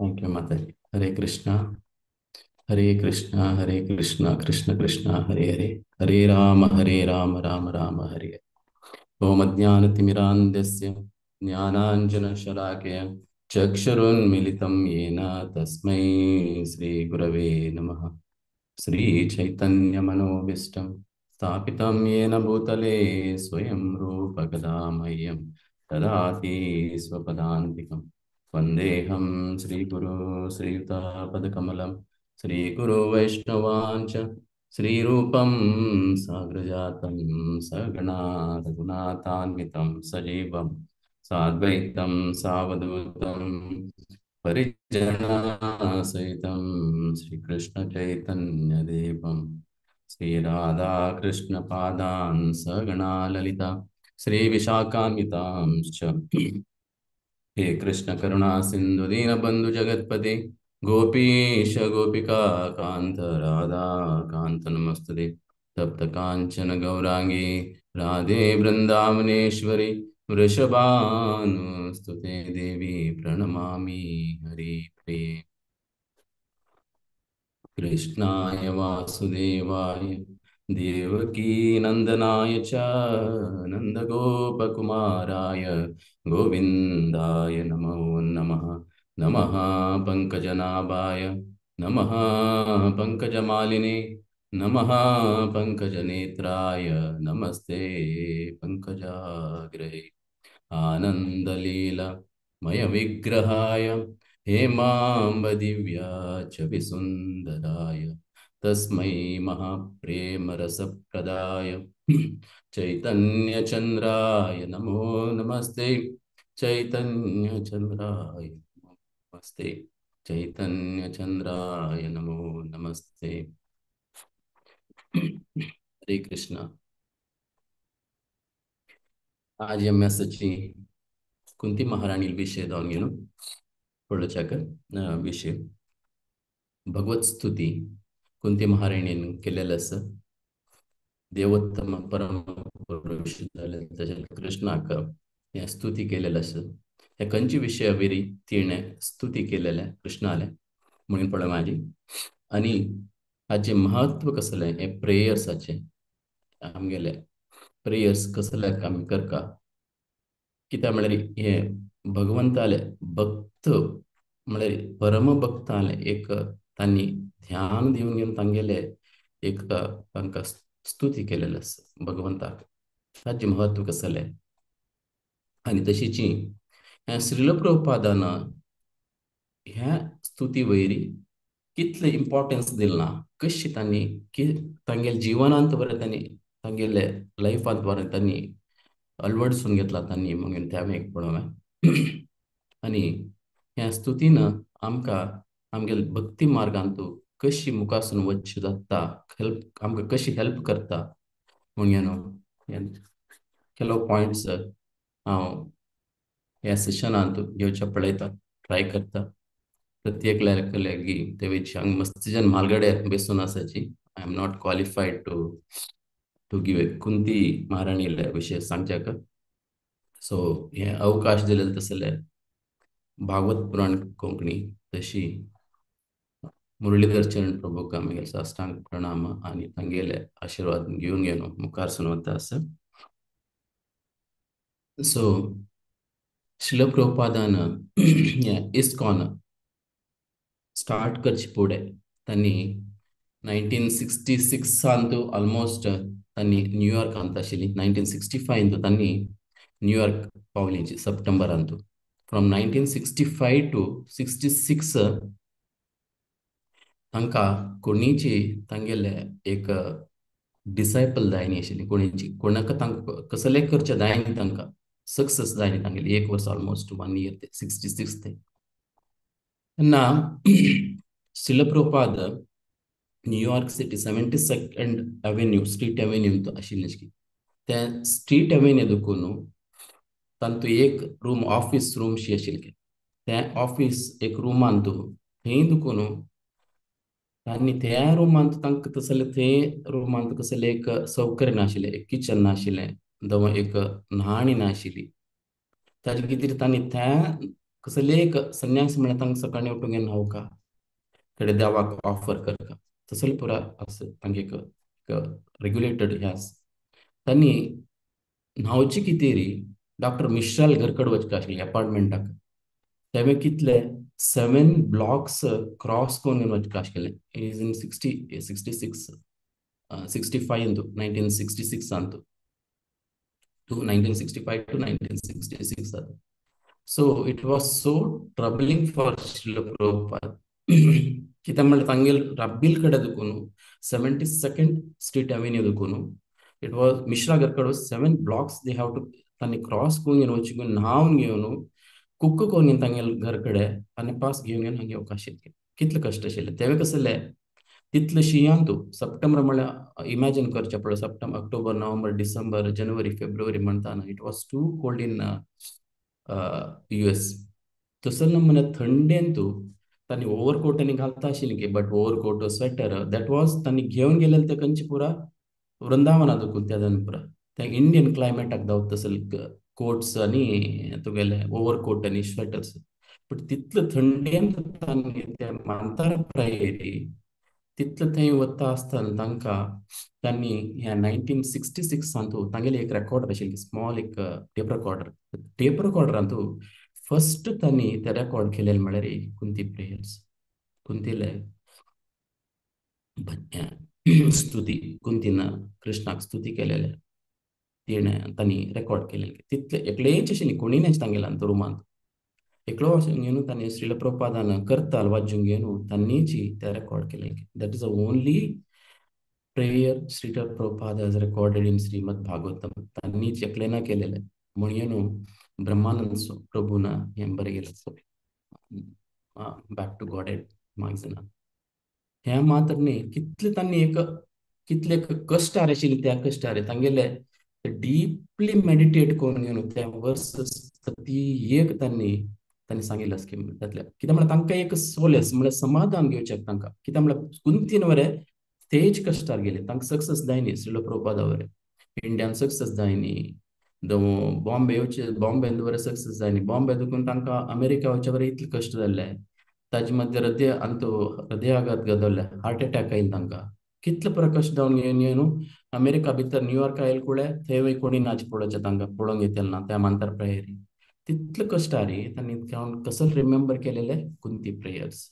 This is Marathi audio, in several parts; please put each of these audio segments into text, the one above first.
थैंक यू माता जी। हरे कृष्णा हरे कृष्णा कृष्ण कृष्णा हरे हरे, हरे राम राम राम हरे हरे। ओम अज्ञानतिमिरान्धस्य ज्ञानाञ्जनशलाकया चक्षुरुन्मिलितं येन तस्मै श्रीगुरवे नमः। श्रीचैतन्यमनोभीष्टं स्थापितं येन भूतले स्वयं रूपकदा मह्यं ददाति स्वपदान्तिकं। वन्देऽहं श्रीगुरो श्रीयुतापदकमलं श्रीगुरो वैष्णवाञ्च श्रीरूपं साग्रजातं सगणा रघुनाथान्वितं सजीवं साद्वैतं सावधूतं परिजनासहितं श्रीकृष्णचैतन्यदेवं श्रीराधाकृष्णपादान् सगणा ललिता श्रीविशाखान्वितांश्च। हे कृष्ण करुणा सिंधु दीनबंधु जगतपते गोपीश गोपिका कांत राधा कांत नमस्तुते। तप्त कांचन गौरांगी राधे वृंदावनेश्वरी वृषभानुस्तुते देवी प्रणमामि हरिप्रिये। कृष्णाय वासुदेवाय देवकी नंदनाय च नंदगोपकुमाराय गोविन्दाय नमो नमः। नमः पंकजनाभाय नमः पंकजमालिने नमः पंकजनेत्राय नमस्ते पंकजाग्रहे। आनन्दलीलमयविग्रहाय हेमाम्बदिव्याचविसुन्दराय तस्मै महाप्रेमरसप्रदाय चैतन्यचन्द्राय नमो नमस्ते। चैतन्यचन्द्राय नमस्ते। चैतन्यचन्द्राय नमो नमस्ते। हरे कृष्णा। आज हम सची कुंती महाराणी विषय जाऊन गेलो फुडल्याच्या विषय भगवत स्तुती कुंती महाराणीने केलेलं असं देवोत्तम परम पुरुष झाले त्याच्या कृष्णाक या स्तुती केलेलं असं ह्या खंयची विषय वेरी तिणे स्तुती केलेल्या कृष्णाले म्हणून पडलं माझी आणि हाचे महत्व कसले हे प्रेयर्साचे आमगेले प्रेयर्स कसले आमी करका कित्याक म्हळ्यार हे भगवंताले भक्त म्हळ्यार परम भक्ताले एक तांणी ध्यान दिवन घेवन तांगेले एक तांकां स्तुती केलेले आसा भगवंताक ताचे महत्व कसले आणि तशीची ह्या श्रील प्रभुपादान ह्या स्तुती वयरी कितले इम्पॉर्टन्स दिलना कशी तांणी की तांगेले जिवनांत बरें तांणी तांगेले लायफांत बरें तांणी अलवडसून घेतला तांणी म्हणून त्या एक पळोवंक आणि ह्या स्तुतीन आमकां आमगेले भक्ती मार्गांतू कशी मुखासून वचची जाता हेल्प आमकां कशी हेल्प करता म्हणून न्हू केलो पॉइंट्स हांव ह्या सेशनांत घेवचे पळयता ट्राय करता प्रत्येक लेगी तेवेची हांगा मस्त जन म्हालगडे बसून आसाची I am not qualified to give Kunti महाराणी विषय सांगच्याक सो हे अवकाश दिलेले तसले भागवत पुराण कोंकणी तशी मुरलीधर चरण प्रभूक आमगे साष्टांग प्रणाम आणि तांगेले आशीर्वाद घेवन घेवन मुखार वता आसा सो शिल प्रभुपादान इस्कॉन स्टार्ट करचे फुडें तांणी 1966 ऑलमोस्ट तांणी न्यूयॉर्कांत आशिल्ली 1965 तांणी न्यूयॉर्क पावलींची सप्टेंबरांत फ्रॉम 1965 टू 66 तांकां कोणीची तांगेले एक डिसायपल जायनी आशिल्ली कोणीची कोणाक तांकां कसले करचे जायनी तांकां सक्सेस जायनी तांगेली एक वर्स ऑलमोस्ट 1 इयर ते 66 ते तेन्ना Srila Prabhupada New York city 72nd Avenue street Avenue आशिल्ली त्या स्ट्रीट एवेन्यू दुखून तांतू एक रूम ऑफिस रूम शी आशिल्ली त्या ऑफिस एक रूमांत थंय दुखून तांणी त्या रूमांत तांकां तसले थंय रूमांत कसले एक सौकर्य नाशिल्ले एक किचन नाशिल्लें दव एक न्हाणी नाशिल्ली ताजे खातीर तांणी त्या कसले एक संन्यास म्हळ्यार तांकां सकाळीं उठूंक येना हावका कडेन देवाक ऑफर करता तसले पुरा असं तांगे एक रेग्युलेटेड हे आसा तांणी न्हांवचे कितें री डॉक्टर मिश्राल घरकड वचपाक आशिल्लें अपार्टमेंटाक तेवें कितले 7 ब्लॉक्स क्रॉस करून वचपाक आशिल्लें is in 66 65 1966 to 1965 to 1966 so it was so troubling for Srila Prabhupada कित्याक म्हणल्यार तांगेल राब्बील कडेन दुखून 72nd स्ट्रीट एवेन्यू दुखून इट वॉज मिश्रा घरकड 7 ब्लॉक्स दे हॅव टू तांणी क्रॉस करून वचून न्हांवन घेवन कुक करून तांगेल घर कडेन आनी पास घेवन येवन हांगा येवंक आशिल्लें कितले कश्ट आशिल्ले तेवे कसले तितले शिंयांतू सप्टेंबर म्हळ्यार इमॅजिन करचें पडलें सप्टेंबर ऑक्टोबर नोव्हेंबर डिसेंबर जानेवारी फेब्रुवारी म्हणटा it was too cold in US तसले नमुने थंडेन तूं तांणी ओवरकोट आनी घालता आशिल्लीं की but overcoat sweater that was तांणी घेवन गेलेले ते खंयचे पुरा वृंदावना दुखून त्या पुरा त्या इंडियन क्लायमेटाक दावत तसले कोट्स आनी तुगेले ओवरकोट आनी स्वेटर्स बट तितले थंडेन तांणी ते मानतार प्रायरी तितले थंय वता आसतना तांकां तांणी ह्या 1966 तांगेले एक रेकॉर्डर आशिल्ली स्मॉल एक टेप रेकॉर्डरांतू फर्स्ट तांणी ते रेकॉर्ड केलेले म्हळ्यार कुंती प्रेयर्स कुंतीले स्तुती कुंतीन कृष्णाक स्तुती केलेले तिणें तांणी रेकॉर्ड केलेले तितले एकलेच आशिल्ली कोणी नाच तांगेले तो रुमांत एकलो वचून घेवन तांणी श्रील प्रभुपादान करताल वाजून घेवन तांणीच ते रेकॉर्ड केले that is the only prayer Srila Prabhupada has recorded in Srimad Bhagavatam तांणीच एकल्यान केलेले म्हणून ब्रह्मानंद प्रभून हें बरें गेलें बॅक टू गॉडेड मागजना ह्या मात्र न्ही कितले तांणी एक कितले कश्टार आशिल्ले त्या कश्टार तांगेले डीपली मेडिटेट करून घेवन त्या वर्स ती एक तांणी तांणी सांगिल्लें स्कीम तातल्या कित्याक म्हळ्यार तांकां एक सोलेस म्हळ्यार समाधान घेवचें तांकां कित्याक म्हळ्यार कुंतीन वरें तेज कश्टार गेले तांकां success जायनी Srila Prabhupada वरें Indian success जायनी Bombay येवचे बॉम्बेन वरें सक्सेस जायनी बॉम्बे देखून तांकां अमेरिका वचचे वरें इतले कश्ट जाल्ले ताजे मध्य हृदयाघात गदवले हार्ट अटॅक आयिल्ले तांकां कितले पुरो कश्ट जावन येवन अमेरिका भितर न्यूयॉर्क आयले कुळे थंय कोणी नाच पळोवचें तांकां पळोवंक येतलें ना त्या मांतर प्रेयरी तितले कश्ट री तांणी कसं रिमेंबर केलेले कुंती प्रेयर्स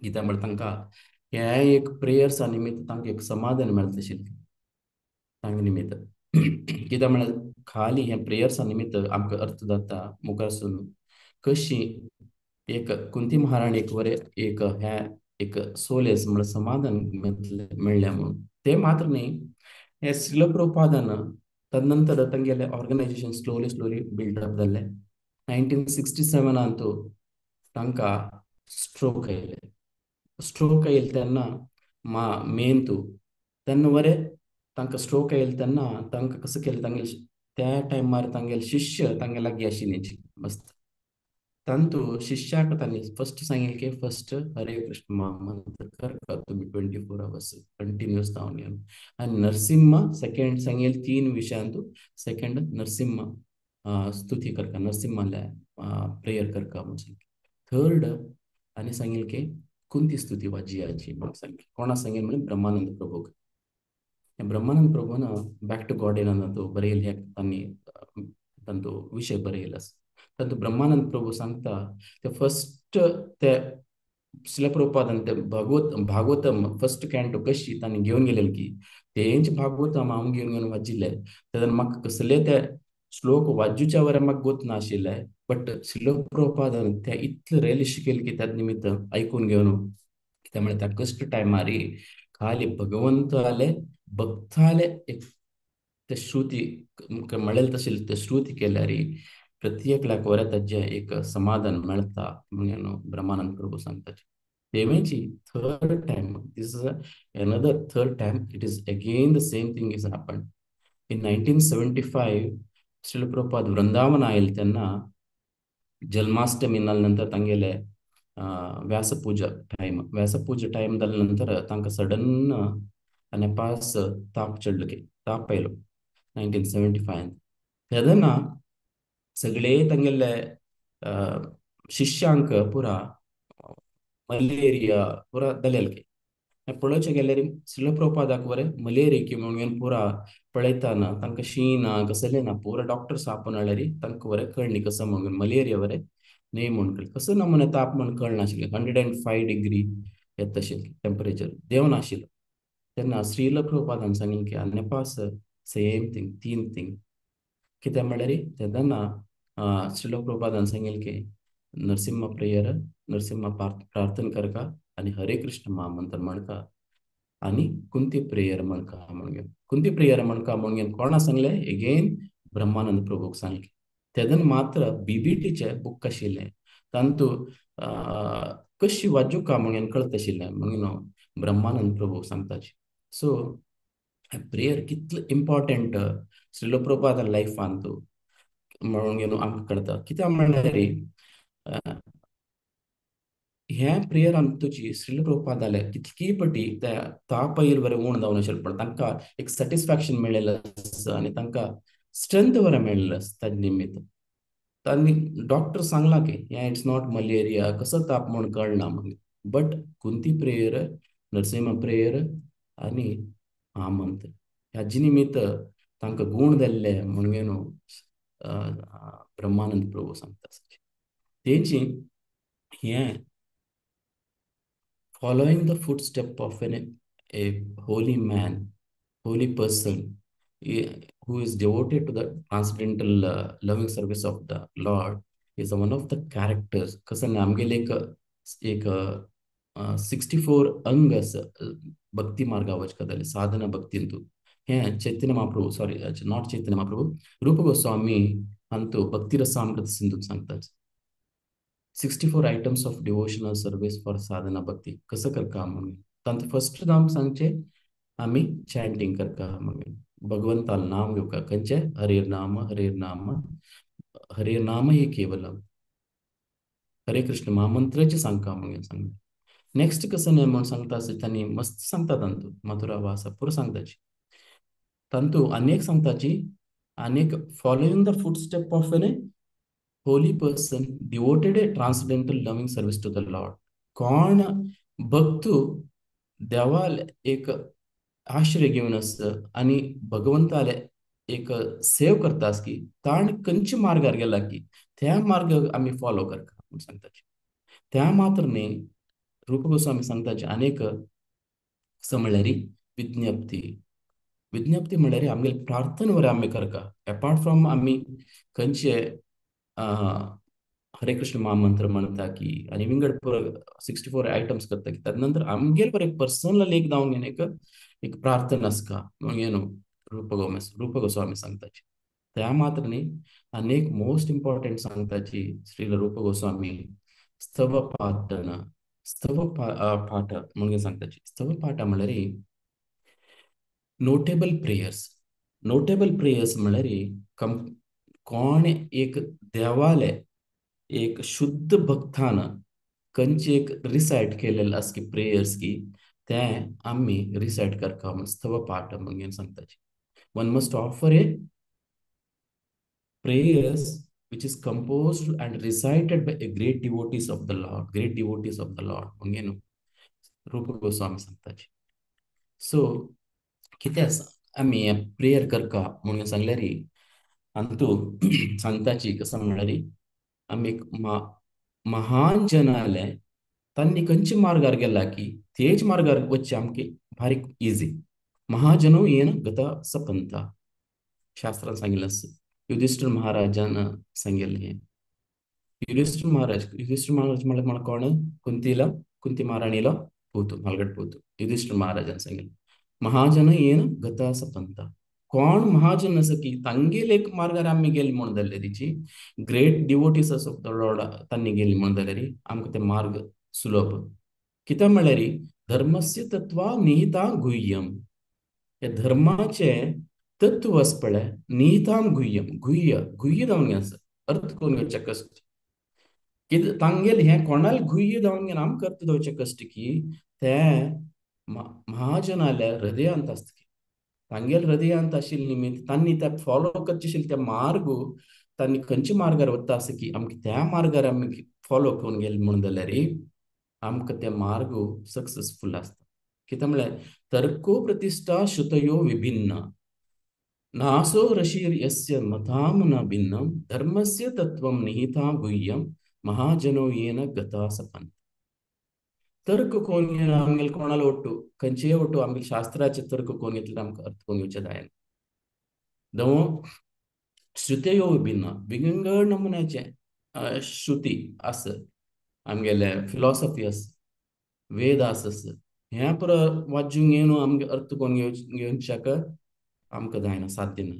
कित्याक म्हळ्यार तांकां ह्या एक प्रेयर्सा निमित्त तांकां एक समाधान मेळटा आशिल्लें तांगे निमित्त कित्याक म्हळ्यार खाली हे प्रेयर्सा निमित्त आमकां अर्थ जाता मुखार सून कशी एक कुंती महाराणीक वरें एक ह्या एक सोलेस म्हळ्यार समाधान मेळ्ळें म्हणून ते मात्र न्ही हे श्रील प्रभुपादान तदनंतर तांगेले ऑर्गनायजेशन स्लोली बिल्डअप जाल्लें 1967 तांकां स्ट्रोक आयले स्ट्रोक येयले तेन्ना मेन तेन्ना वरें तांकां स्ट्रोक येयले तेन्ना तांकां कसं केलें तांगेले त्या टायमार तांगेले शिश्य तांगे लागीं आशिल्लीं मस्त तांतू शिश्याक तांणी फर्स्ट सांगिल्लें की फर्स्ट हरे कृष्ण मंत्र करता तुमी 24 hours कंटिन्यूअस जावन येवन आनी नरसिंह सेकंड सांगेल 3 विशयांतू सेकंड नरसिंह स्तुती करता नरसिंहाले प्रेयर करता म्हणून सांगिल्लें थर्ड आनी सांगिल्लें की कुंती स्तुती वाजियाची म्हणून सांगिल्लें कोणा सांगिल्लें म्हणजे ब्रह्मानंद प्रभूक ब्रह्मानंद प्रभून बॅक टू गॉड तो बरयले हे तांणी तांचो विशय बरयलो आसा तातूंत ब्रह्मानंद प्रभू सांगता ते फर्स्ट ते श्रील प्रभुपादान ते भागवतम फर्स्ट कॅन्टो कशी तांणी घेवन गेलेली की तेंच भागवतम हांव घेवन वाजिल्ले तेन्ना म्हाका कसले ते श्लोक वाजूच्या वरें म्हाका गोत नाशिल्ले बट श्रील प्रभुपादान ते इतले रेलिश केले की त्या निमित्त आयकून घेवन कित्याक म्हळ्यार त्या कश्ट टायमार खाली भगवंत आले भक्त आले एक ते श्रुती म्हळेल तशें ते श्रुती केल्यार प्रत्येक वरें ताजें एक समाधान मेळटा म्हणून ब्रह्मानंद प्रभू सांगता तेवेची third time this is another third time it is again the same thing is happened in 1975 Srila Prabhupada Vrindavan आयले तेन्ना जन्माष्टमी नंतर तांगेले व्यासपूजा टायम जाले नंतर तांकां सडन आनी पास ताप चडलो की ताप आयलो 1975 तेदना सगळे तांगेले शिष्यांक पुरा मलेरिया पुरा दलेलके पळोवचें गेल्यार श्रील प्रभुपादाक बरें मलेरिया म्हणून पुरा पळयताना तांकां शी ना कसलें ना पुरा डॉक्टर्स आपोवन हाडल्यार तांकां बरें कळ्ळी कसं म्हणून मलेरिया बरें न्ही म्हूण कळ्ळी कसो नमुने ताप म्हूण कळनाशिल्लें 105 डिग्री येत तशें टेम्परेचर देंवन आशिल्लो तेन्ना श्रील प्रभुपादान सांगलें की नेपास सेम थिंग तीन थिंग कित्याक म्हळ्यार तेन्ना श्रील प्रभुपादान सांगलें की नरसिंह प्रेयर नरसिंह प्रार्थना करका आनी हरे कृष्ण महामंत्र म्हणका आणि कुंती प्रेयर म्हणका म्हणून कुंती प्रेयर म्हणका म्हणून कोणा सांगले एगेन ब्रह्मानंद प्रभूक सांगले तेदन मात्र बीबीटीचे बूक आशिल्ले तांतू कशी वाजूका म्हणून कळत आशिल्लें म्हणून ब्रह्मानंद प्रभूक सांगताचे सो प्रेयर कितलो इम्पॉर्टंट श्रील प्रभुपाद लायफान तू म्हणून आमकां कळटा कित्याक म्हणल्यार हे प्रेयर तुजी श्रील प्रभुपाद जाले कितकी पटी त्या तापयल बरें उण जावन आशिल्लें पण तांकां एक सॅटिस्फॅक्शन मेळिल्लें आसा आनी तांकां स्ट्रेंथ बरें मेळिल्लें आसा ताजे निमित्त तांणी डॉक्टर सांगला की हे इट्स नॉट मलेरिया कसो ताप म्हूण कळना म्हणून but Kunti prayer Narasimha prayer आनी महामंत्र ह्याजे निमित्त तांकां गूण जाल्ले म्हणून ब्रह्मानंद प्रभू सांगता तेची हें following the footstep of a holy man, holy person who is devoted to the transcendental loving service of the Lord is one of the characters. कसं आमगेले एक 64 अंग भक्ती मार्गावच कदाले साधना भक्तींतू हे चैतन्य महाप्रभू सॉरी नॉट चैतन्य महाप्रभू रूप गोस्वामी अंतू भक्ती रसामृत सिंधू सांगतात 64 items of devotional service for sadhana bhakti कसं करका म्हणून तांत फर्स्ट नाम सांगचे आम्ही चॅन्टिंग करका म्हणून भगवंताल नाम घेवका खंयचे हरे नाम ही केवलम हरे कृष्ण महामंत्राचे सांगका म्हणून सांगता नेक्स्ट कसं नाही म्हणून सांगता असे त्यांनी मस्त सांगता तांतू मथुरा वासा पुरं सांगताची तांतू अनेक सांगताची अनेक following the footstep of an holy person devoted a transcendental loving service to the Lord. कोण भक्तू देवाल एक आश्रय घेवन असतं आणि भगवंताले एक सेव करतास की ताण खंयच्या मार्गार गेला की त्या मार्ग आम्ही फॉलो करता म्हणून सांगताचे त्या मात्र न्ही रूप गोस्वामी सांगताचे अनेक समळ्यारी विज्ञप्ती विज्ञप्ती म्हळ्यार आमगे प्रार्थना वरें आमी करका अपार्ट फ्रॉम आमी खंयचे हरे कृष्ण महामंत्र म्हणता की आणि विंगड 64 आयटम्स करता की त्यानंतर आमगेर पर एक पर्सनल एक जावन घेवन एक प्रार्थना आसका म्हणून रूप गोस्वामी सांगताची त्या मात्र न्ही अनेक मोस्ट इम्पॉर्टंट सांगताची श्रील रूप गोस्वामी स्तव पाठन पाठ म्हणून सांगताची स्तव पाठ म्हळ्यार नोटेबल प्रेयर्स म्हळ्यार कोण एक देवाले एक शुद्ध भक्तान खंयचे एक रिसाइट केलेले आस की प्रेयर्स की ते आम्ही रिसाइट करता म्हण स्तव पाठ म्हणून सांगताचे one must offer a prayers which is composed and recited by a great devotees of the Lord म्हणून रूप गोस्वामी सांगताचे सो कितें आसा आमी प्रेयर करता म्हणून सांगल्यार अंतू सांगताची कसं म्हळ्यार आमी एक महान जन आले तांणी खंयच्या मार्गार गेला की तेच मार्गार वच्चे आमके बारीक इजी महाजनो येन गता सपंता शास्त्रान सांगिल्लें आसा युधिष्ठिर महाराजान सांगिल्लें युधिष्ठिर महाराज म्हळ्यार कोण कुंती महाराणीलो पूत मालगड पूत युधिष्ठिर महाराजान सांगिल्लें महाजन येन गता सपंता कोण महाजन असं की तांगेल एक मार्गार आम्ही गेली म्हणून जाल्यार तिची ग्रेट डिवोटीस ऑफ द लॉर्ड तांणी गेली म्हणून जाल्यार आमकां ते मार्ग सुलभ कित्याक म्हळ्यार धर्मस्य तत्वा निहिता गुह्यम हे धर्माचे तत्व आस पळय निहिताम गुह्य जावन आसा अर्थ करून घेवचे कश्ट कितें तांगेल हें कोणाल गुह्य जावन घेवन आमकां अर्थ दवरचे कश्ट की ते महाजनाल्या हृदयांत आसता तांगेल हृदयांत आशिल्ले निमित्त तांणी त्या फॉलो करचे आशिल्ले ते मार्ग तांणी खंयच्या मार्गार वता आसा की आमकां त्या मार्गार आमी फॉलो करून गेले म्हणून जाल्यार आमकां ते मार्ग सक्सेसफूल आसता. कित्याक म्हळ्यार तर्को प्रतिष्ठा श्रुतयो विभिन्न नासो ऋषिर यस्य मताम न भिन्नं धर्मस्य तत्वं निहिता गुह्यं महाजनो येन गता सपन. तर्क कोण आमगेले कोणाला ಒಟ್ಟು खंयचेय ಒಟ್ಟು आमगे शास्त्राचे तर्क कोण घेतले आमकां अर्थ कोण घेवचे जायना. दवो श्रुतयो विभिन्न वेगवेगळ्या नमुन्याचे श्रुती आसत. आमगेले फिलॉसॉफी आस, वेद आसत. ह्या पुरो वाजून घेवन आमगे अर्थ कोण घेवच्याक आमकां जायना, साध्य ना.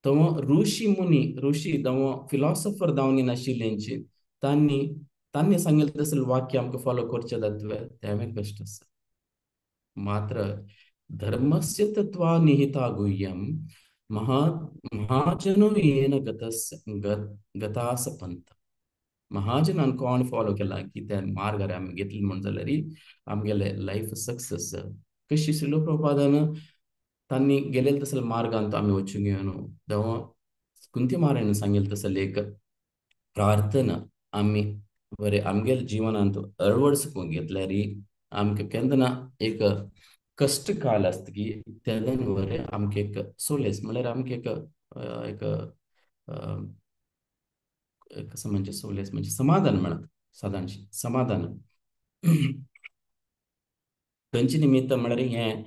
तेव्हा ऋषी मुनी ऋषी तेव्हा फिलॉसॉफर जावन आशिल्ल्यांची तांणी तांणी सांगितलं तसलं वाक्य आमकां फॉलो करचें जातलें तें कश्ट आसा. मात्र धर्मस्य तत्वा निहिता गुह्यम महाजनो येन गतास पंथ. महाजनान कोण फॉलो केला की त्या मार्गार आमी घेतली म्हणून जाल्यार आमगेले लाईफ सक्सेस कशी श्रील प्रभुपादान तांणी गेलेले तसले मार्गांत आमी वचूंक न्हू. तेव्हा कुंती महाराजांनी सांगितलं तसलं एक प्रार्थना आमी बरे आमगेल्या जिवनांत अळवडसूंक घेतल्यार आमकां केन्ना ना एक कष्ट काल आसता की तेन्ना बरे आमकां एक सोलेस म्हळ्यार आमकां एक कसं म्हणजे सोलेस म्हणजे समाधान मेळत, सादारणशी समाधान. खंयचे निमित्त म्हळ्यार हें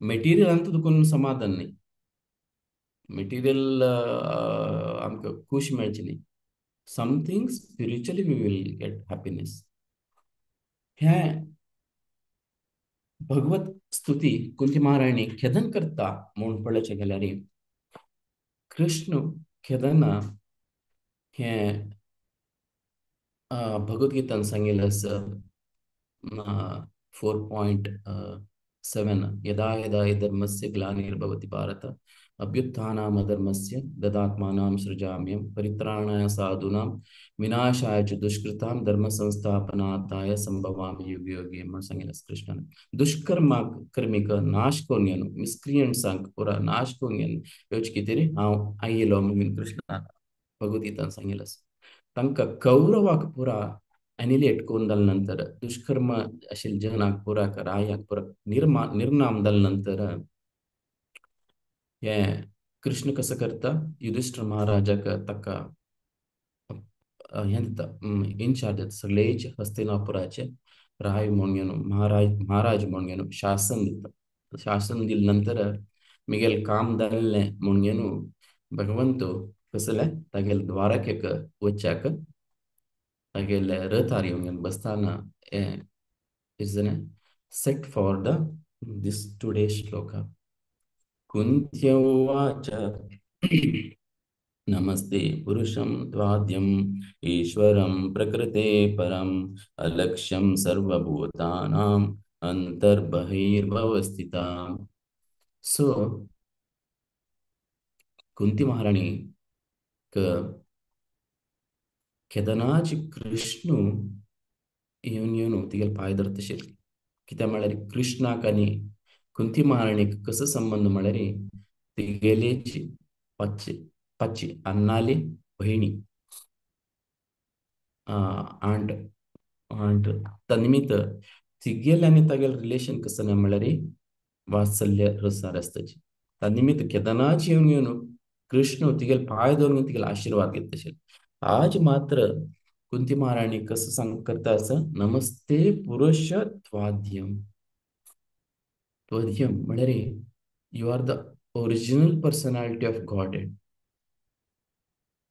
मेटेरियलांत तुका समाधान न्ही. मेटेरियल आमकां खूश मेळची न्ही. Something spiritually we will get happiness. हें भगवत स्तुती कुंती महाराणी केदन करता म्हणून पळोवचें गेल्यार कृष्ण केदना हें भगवद्गीतान सांगिल्लें आसा 4.7 यदा यदा हि धर्मस्य ग्लानिर्भवति भारत अभ्युत्थानमधर्मस्य तदात्मानं सृजाम्यहं परित्राणाय साधूनां विनाशाय च दुष्कृतां धर्मसंस्थापनार्थाय संभवामि युगे युगे म्हणून सांगितलं कृष्णान. दुष्कर्म कर्मिक नाश करून घेवन मिसक्रियंट्सांक पुरा नाश करून घेवन येवचे कितें हांव आयिल्लो म्हणून कृष्णान भगवद्गीतान सांगिल्लें आसा. तांकां कौरवाक पुरा एनिलेट करून जाले नंतर दुष्कर्म आशिल्ल्या जनाक पुरा रायाक पुरा निर्नाम जाले नंतर हे कृष्ण कसं करता युधिष्ठिर महाराजाक ताका हें दिता इन्चार्ज दिता सगळेचे हस्तिनापुराचे राय म्हणून घेवन महाराज म्हणून घेवन शासन दिता. शासन दिले नंतर मिगेल काम जाल्लें म्हणून घेवन भगवंत कसले तागेले द्वारकेक वच्चाक तागेले रथार येवन बसताना is set for this today's shloka. Kuntya uvacha नमस्ते पुरुषं त्वाद्यम् ईश्वरं प्रकृते परम् अलक्ष्यं सर्वभूतानाम् अंतर्बहिर्भवस्थिताम्. सो कुंती महाराणी केदनाची कृष्ण येवन येवन तिगेले पांय धरतशिल्ली. कित्याक म्हळ्यार कृष्णाक आनी कुंती महाराणीक कसो संबंध म्हळ्यार तिगेलेची पाची अन्नाली बहिणी आंट आंट तन्निमित्त तिगेले आनी तागेले रिलेशन कसं म्हळ्यार वात्सल्य रसार आसताची. तन्निमित्त केदनाची येवन येवन कृष्ण तिगेले पांय धरून तिगेले आशीर्वाद घेतशिल्ले. आज मात्र कुंती महाराणी कसं सांग करता असं नमस्ते पुरुष त्वाद्यम. त्वाद्यम म्हळ्यार you are the original personality of Godhead.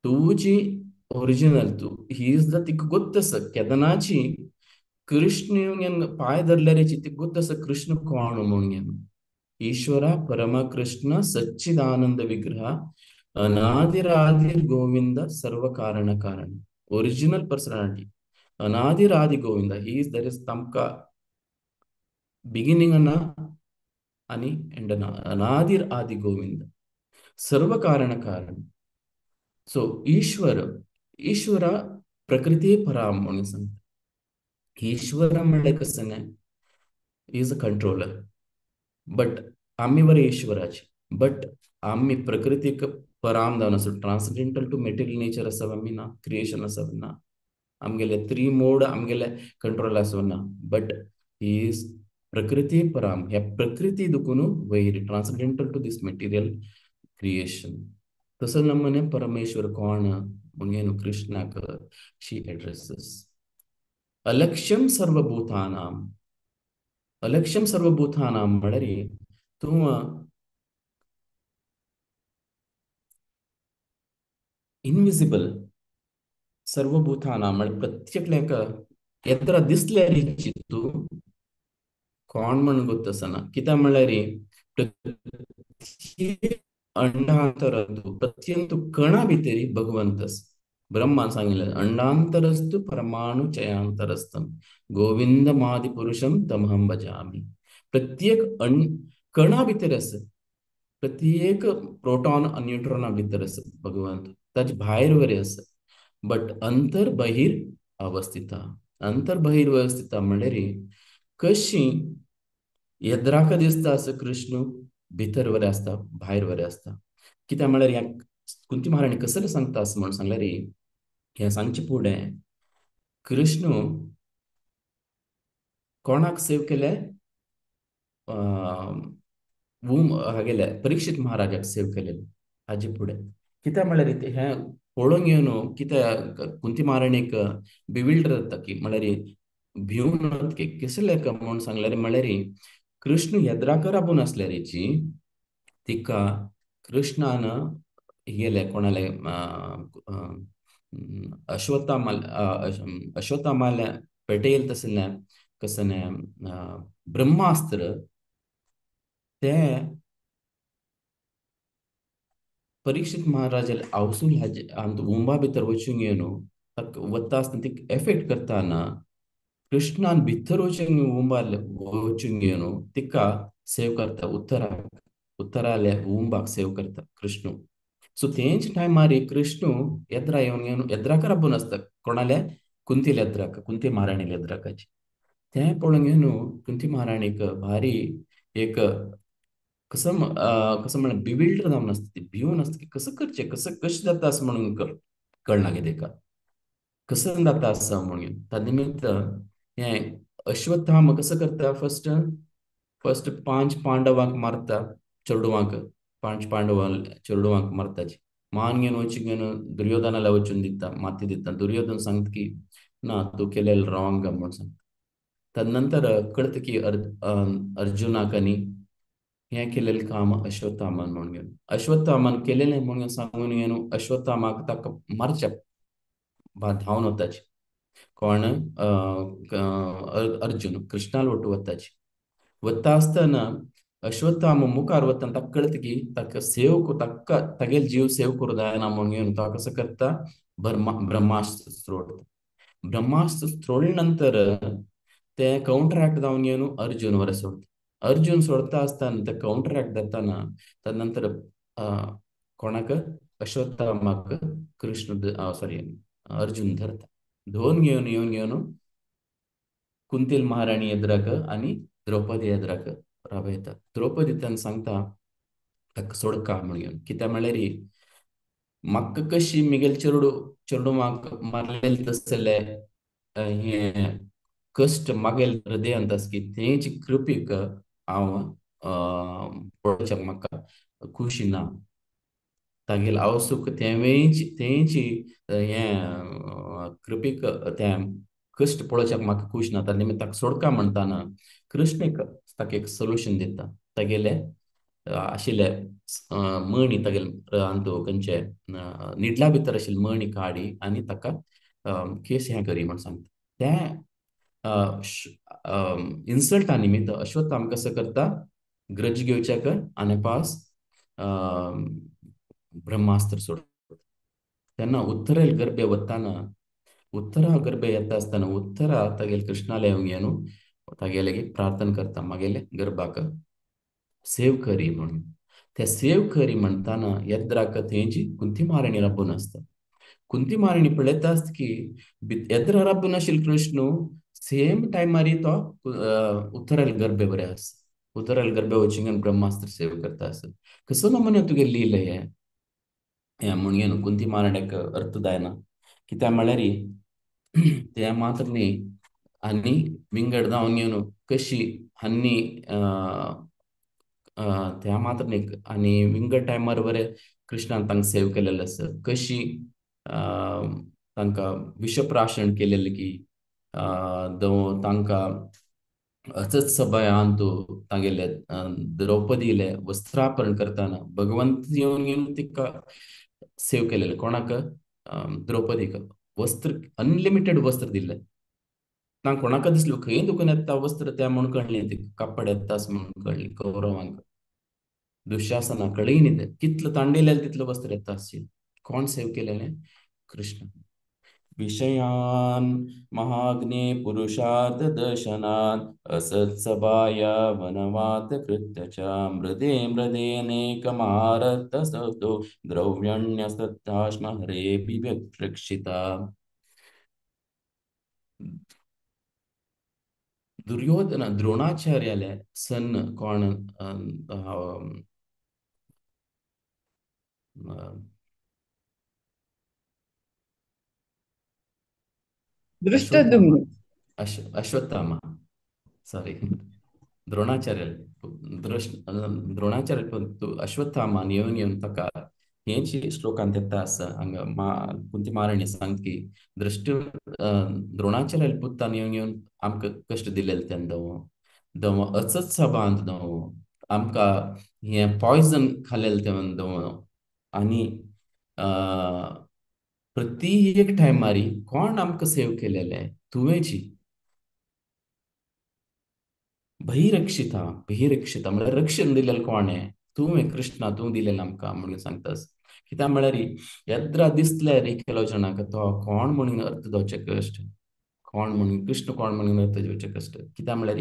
तू जी ओरिजिनल तू ही इज द तिका गोत्त आसा केदनाची कृष्ण येवन पांय धरल्यारेची ती गोत्त आसा कृष्ण कोण म्हणून घेवन. ईश्वरा परम कृष्ण सच्चिदानंद विग्रह अनादिरादिर गोविंद सर्व कारण कारण. ओरिजिनल पर्सनॅलिटी अनादिरादि Govinda he is there is तमका बिगिनिंग ना आणि एंड ना. अनादिर आदि गोविंद सर्व कारण कारण. सो ईश्वरा प्रकृती परा म्हणून सांगता. ईश्वर म्हणल्यार कसं नाही इज अ कंट्रोलर बट आम्ही बरे ईश्वराचे बट आम्ही प्रकृतीक पराम जावन आसूं ट्रांसडेंटल टू मेटेरियल नेचर आसा आमी ना क्रिएशन आसा ना आमगेले थ्री मोड आमगेले कंट्रोल आसना बट ही इज प्रकृती पराम ह्या प्रकृती दुखून वयर transcendental to this material creation तसं नमुने परमेश्वर कोण मुंगेनु कृष्णाक शी एड्रेसेस अलक्ष्यम सर्वभूतानां अलक्ष्यम सर्वभूतानां म्हळ्यार तूं इनविजिबल सर्वभूतानां म्हळ्यार प्रत्येक लेका येद्रा दिसल्यार तूं कोण म्हण गोत्तसना कित्याक म्हळ्यार प्रत्येक अंडांतरस्तु प्रत्येक कणा भितर भगवंत आसा ब्रह्मान सांगिल्लें अंडांतरस्तु परमाणु चयांतरस्तम गोविंदमादि पुरुषम तमहम भजामि प्रत्येक कणा भितर आसा प्रत्येक प्रोटॉन आणि न्यूट्रॉना भितर आसा भगवंत ताचे भायर वरे आसा बट अंतर बहिर अवस्थिता अंतर बहिर अवस्थिता म्हणल्यार कशी येद्राक दिसता असं कृष्ण भितर वरे असता भायर वरे असता कित्याक म्हळ्यार ह्या कुंती महाराणी कसले सांगता असं म्हणून सांगल्यार हे सांगचे फुडें कृष्ण कोणाक सेव केले हागेले परीक्षित महाराजाक सेव केलेले हाजे फुडें कित्याक म्हळ्यार हे पळोवन घेवन कित्याक कुंती महाराणीक बिविल्डर जाता की म्हळ्यार भिवन कसले म्हणून सांगल्यार म्हळ्यार कृष्ण येद्राक राबून आसल्यारीची तिका कृष्णान गेले कोणाले अश्वत्थामाल अश्वत्थामाल पेटयेल तसले कसने ब्रह्मास्त्र ते परीक्षित महाराजाले अवसूल हाजे अंत उंबा भितर वचूंक येवन ताका वता आसतना ती एफेक्ट करताना कृष्णान भितर वचूंक उंबाल वचूंक येवन तिका सेव करता उत्तराले उंबाक सेव करता कृष्ण सो तेंच टायमार कृष्ण येद्रा येवन येद्राक राबून आसता कोणाले कुंती येद्राक कुंती महाराणी येद्राकाची तें पळोवन घेवन कुंती महाराणीक भारी एक कसं म्हणून बिविल्डर जावन आसता ती भिवून आसता की कसं करचें कसं कशें जाता असं म्हणून कळना कितें तेका कसं जाता असं म्हणून तानिमित्त हें अश्वत्थामा कसं करता फर्स्ट फर्स्ट पांच पांडवांक मारता चेडवांक पांच पांडवां चेडवांक मारताची मान घेवन वचून घेवन दुर्योधनाला वचून दिता माती दिता दुर्योधन सांगता की ना तू केलेलं रॉंग म्हणून सांगता तदनंतर कळतं की अर्जुनाक आनी हें केलेलें काम अश्वत्थामान म्हणून घेवन अश्वत्थामान केलेलें म्हणून सांगून घेवन अश्वत्थामाक ताका मारच्या धांवन वताची कोण अर्जुन कृष्णाल वटू वताची वता आसतना अश्वत्थामा मुखार वतना ताका कळटा की ताका सेव ताका तागेले जीव सेव करूं जायना म्हणून घेवन तो कसं करता ब्रह्मास्त्र सोडता ब्रह्मास्त्र सोडले नंतर ते काउंटरॅक्ट जावन घेवन अर्जुन वर सोडता अर्जुन सोडता आसतना ते काउंटरॅक्ट जाताना तदनंतर कोणाक अश्वत्थामाक कृष्ण सॉरी अर्जुन धरता धोन घेवन येवन घेवन कुंतील महाराणी एद्राक आणि द्रौपदी एद्राक राबयता द्रौपदी तेन्ना सांगता ताका सोडका म्हण घेवन कित्याक म्हळ्यार म्हाका कशी मिगेल चेडूमाक मारलेले तसले हे कश्ट मागेल हृदयांत आस की तेंची कृपीक हांव पळोवचें म्हाका खुशी ना तागेले हांव सुख तेंची हें कृपीक तें कश्ट पळोवच्याक म्हाका खूश ना ताजे निमित्त ताका सोडका म्हणटाना कृष्ण ताका एक सोल्युशन दिता तागेले आशिल्ले मणी तागेले हातूं खंयचे निडला भितर आशिल्ले मणी काडी आनी ताका केस हें करी म्हण सांगता तें इन्सल्टा निमित्त अश्वत्थामा कसं करता ग्रज घेवच्याक आनी पास ब्रह्मास्त्र सोडता तेन्ना उत्तरेल गर्भे वताना उत्तरा गर्भे येता आसतना उत्तरा तागेले कृष्णाला येवन घेवन तागेले प्रार्थना करता मागेले गर्भाक सेव करी म्हणून ते सेव करी म्हणटाना येद्राक तेंची कुंती महाराणी राबून आसता कुंती महाराणी पळयता आसता की येद्रा राबून आशिल्लो कृष्ण सेम टायमार तो उत्तराल गर्भे बरे आसा उत्तराल गर्भे वचून ब्रह्मास्त्र सेव करता आसत कसो नमुने तुगे लील हे म्हणगे न्हू कुंती महाराण्याक अर्थ दायना कित्याक म्हळ्यार ते मात्र न्ही आनी विंगड जावन न्हू कशी हांनी त्या मात्र न्ही आनी विंगड टायमार बरें कृष्णान तांकां सेव केलेलें आसा कशी तांकां विषप्राशन केलेलें की तांकां असंच सभयान तूं तांगेले द्रौपदीले वस्त्रापरण करताना भगवंत येवन येवन तिका सेव केलेले कोणाक द्रौपदीक वस्त्र अनलिमिटेड वस्त्र दिले ना कोणाक दिसलो खंय दुखून येता वस्त्र त्या म्हूण कळ्ळें ती कापड येतास म्हणून कळ्ळी कौरवांक दुःशासना कळय न्ही तें कितलं तांडयलेलें तितलं वस्त्र येता आसचें कोण सेव केलेलें कृष्ण विषयान् महाग्ने पुरुषार्थ दर्शनान् असत्सभाया वनवात कृत्य च मृदे मृदेनेकमारतसतो द्रव्यण्यसत्ताश्म हरेऽपि व्यक्षिता दुर्योधन द्रोणाचार्याले सन् कोण अश्वत्थामा दृष्टद्युम्न. अश्वत्थामा ಸಾರಿ ದ್ರೋಣಾಚಾರ್ಯ ದ್ರೋಣಾಚಾರ್ಯ अश्वत्थामा येवन येवन ताका हेची श्लोकांत येता आसा हांगा कुंती महाराणी सांगता की दृश्ट द्रोणाचार्य पुत्तान येवन येवन आमकां कश्ट दिलेले तेन्ना दव अचच सभांत दव आमकां हे पॉयझन खाल्लेले तेन्ना दव आनी प्रत्येक टायमारी कोण आमकां सेव केलेले तुवेंची बहिरक्षिता बहिरक्षिता म्हळ्यार रक्षण दिलेलें कोणें तुवें कृष्णा तूं दिलेलें आमकां म्हणून सांगतास कित्याक म्हळ्यार येद्रा दिसल्यार एकेलो जाणाक तो कोण म्हणून अर्थ जावचे कश्ट कोण म्हणून कृष्ण कोण म्हणून अर्थ जावचे कश्ट कित्याक म्हळ्यार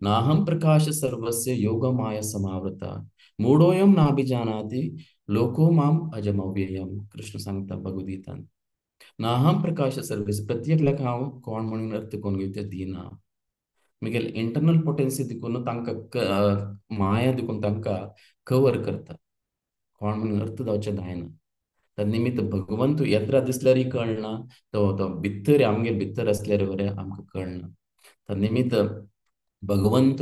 नाहं प्रकाश सर्वस्य योगमाया समावृता मूढोऽयं नाभिजानाति लोको माम अजमव्ययम कृष्ण सांगता भगवद्गीतान नाहं प्रकाश सर्वस्य प्रत्येक हांव कोण म्हणून अर्थ कोण घेवं दिना मिगेल इंटरनल पोटेन्सी दिकून तांकां माया दिकून तांकां कवर करता कोण म्हणून अर्थ जावचें जायना त्या निमित्त भगवंत येद्रा दिसल्यारय कळना तो भितर आमगे भितर असल्यार बरें आमकां कळना त्या निमित्त भगवंत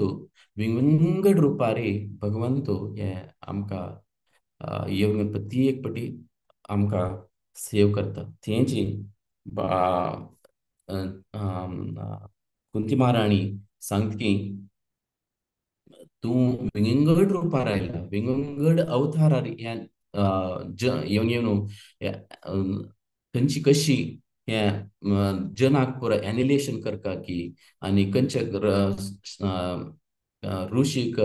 विंगड रुपारी भगवंत हे आमकां येवन प्रत्येक पटी आमकां सेव करता तेची कुंती महाराणी सांगता की तूं विंगड रुपार आयला विंगड अवतारार येवन येवन खंयची कशी हे जनाक पुरो एनिलेशन करता की आनी खंयचे ऋषीक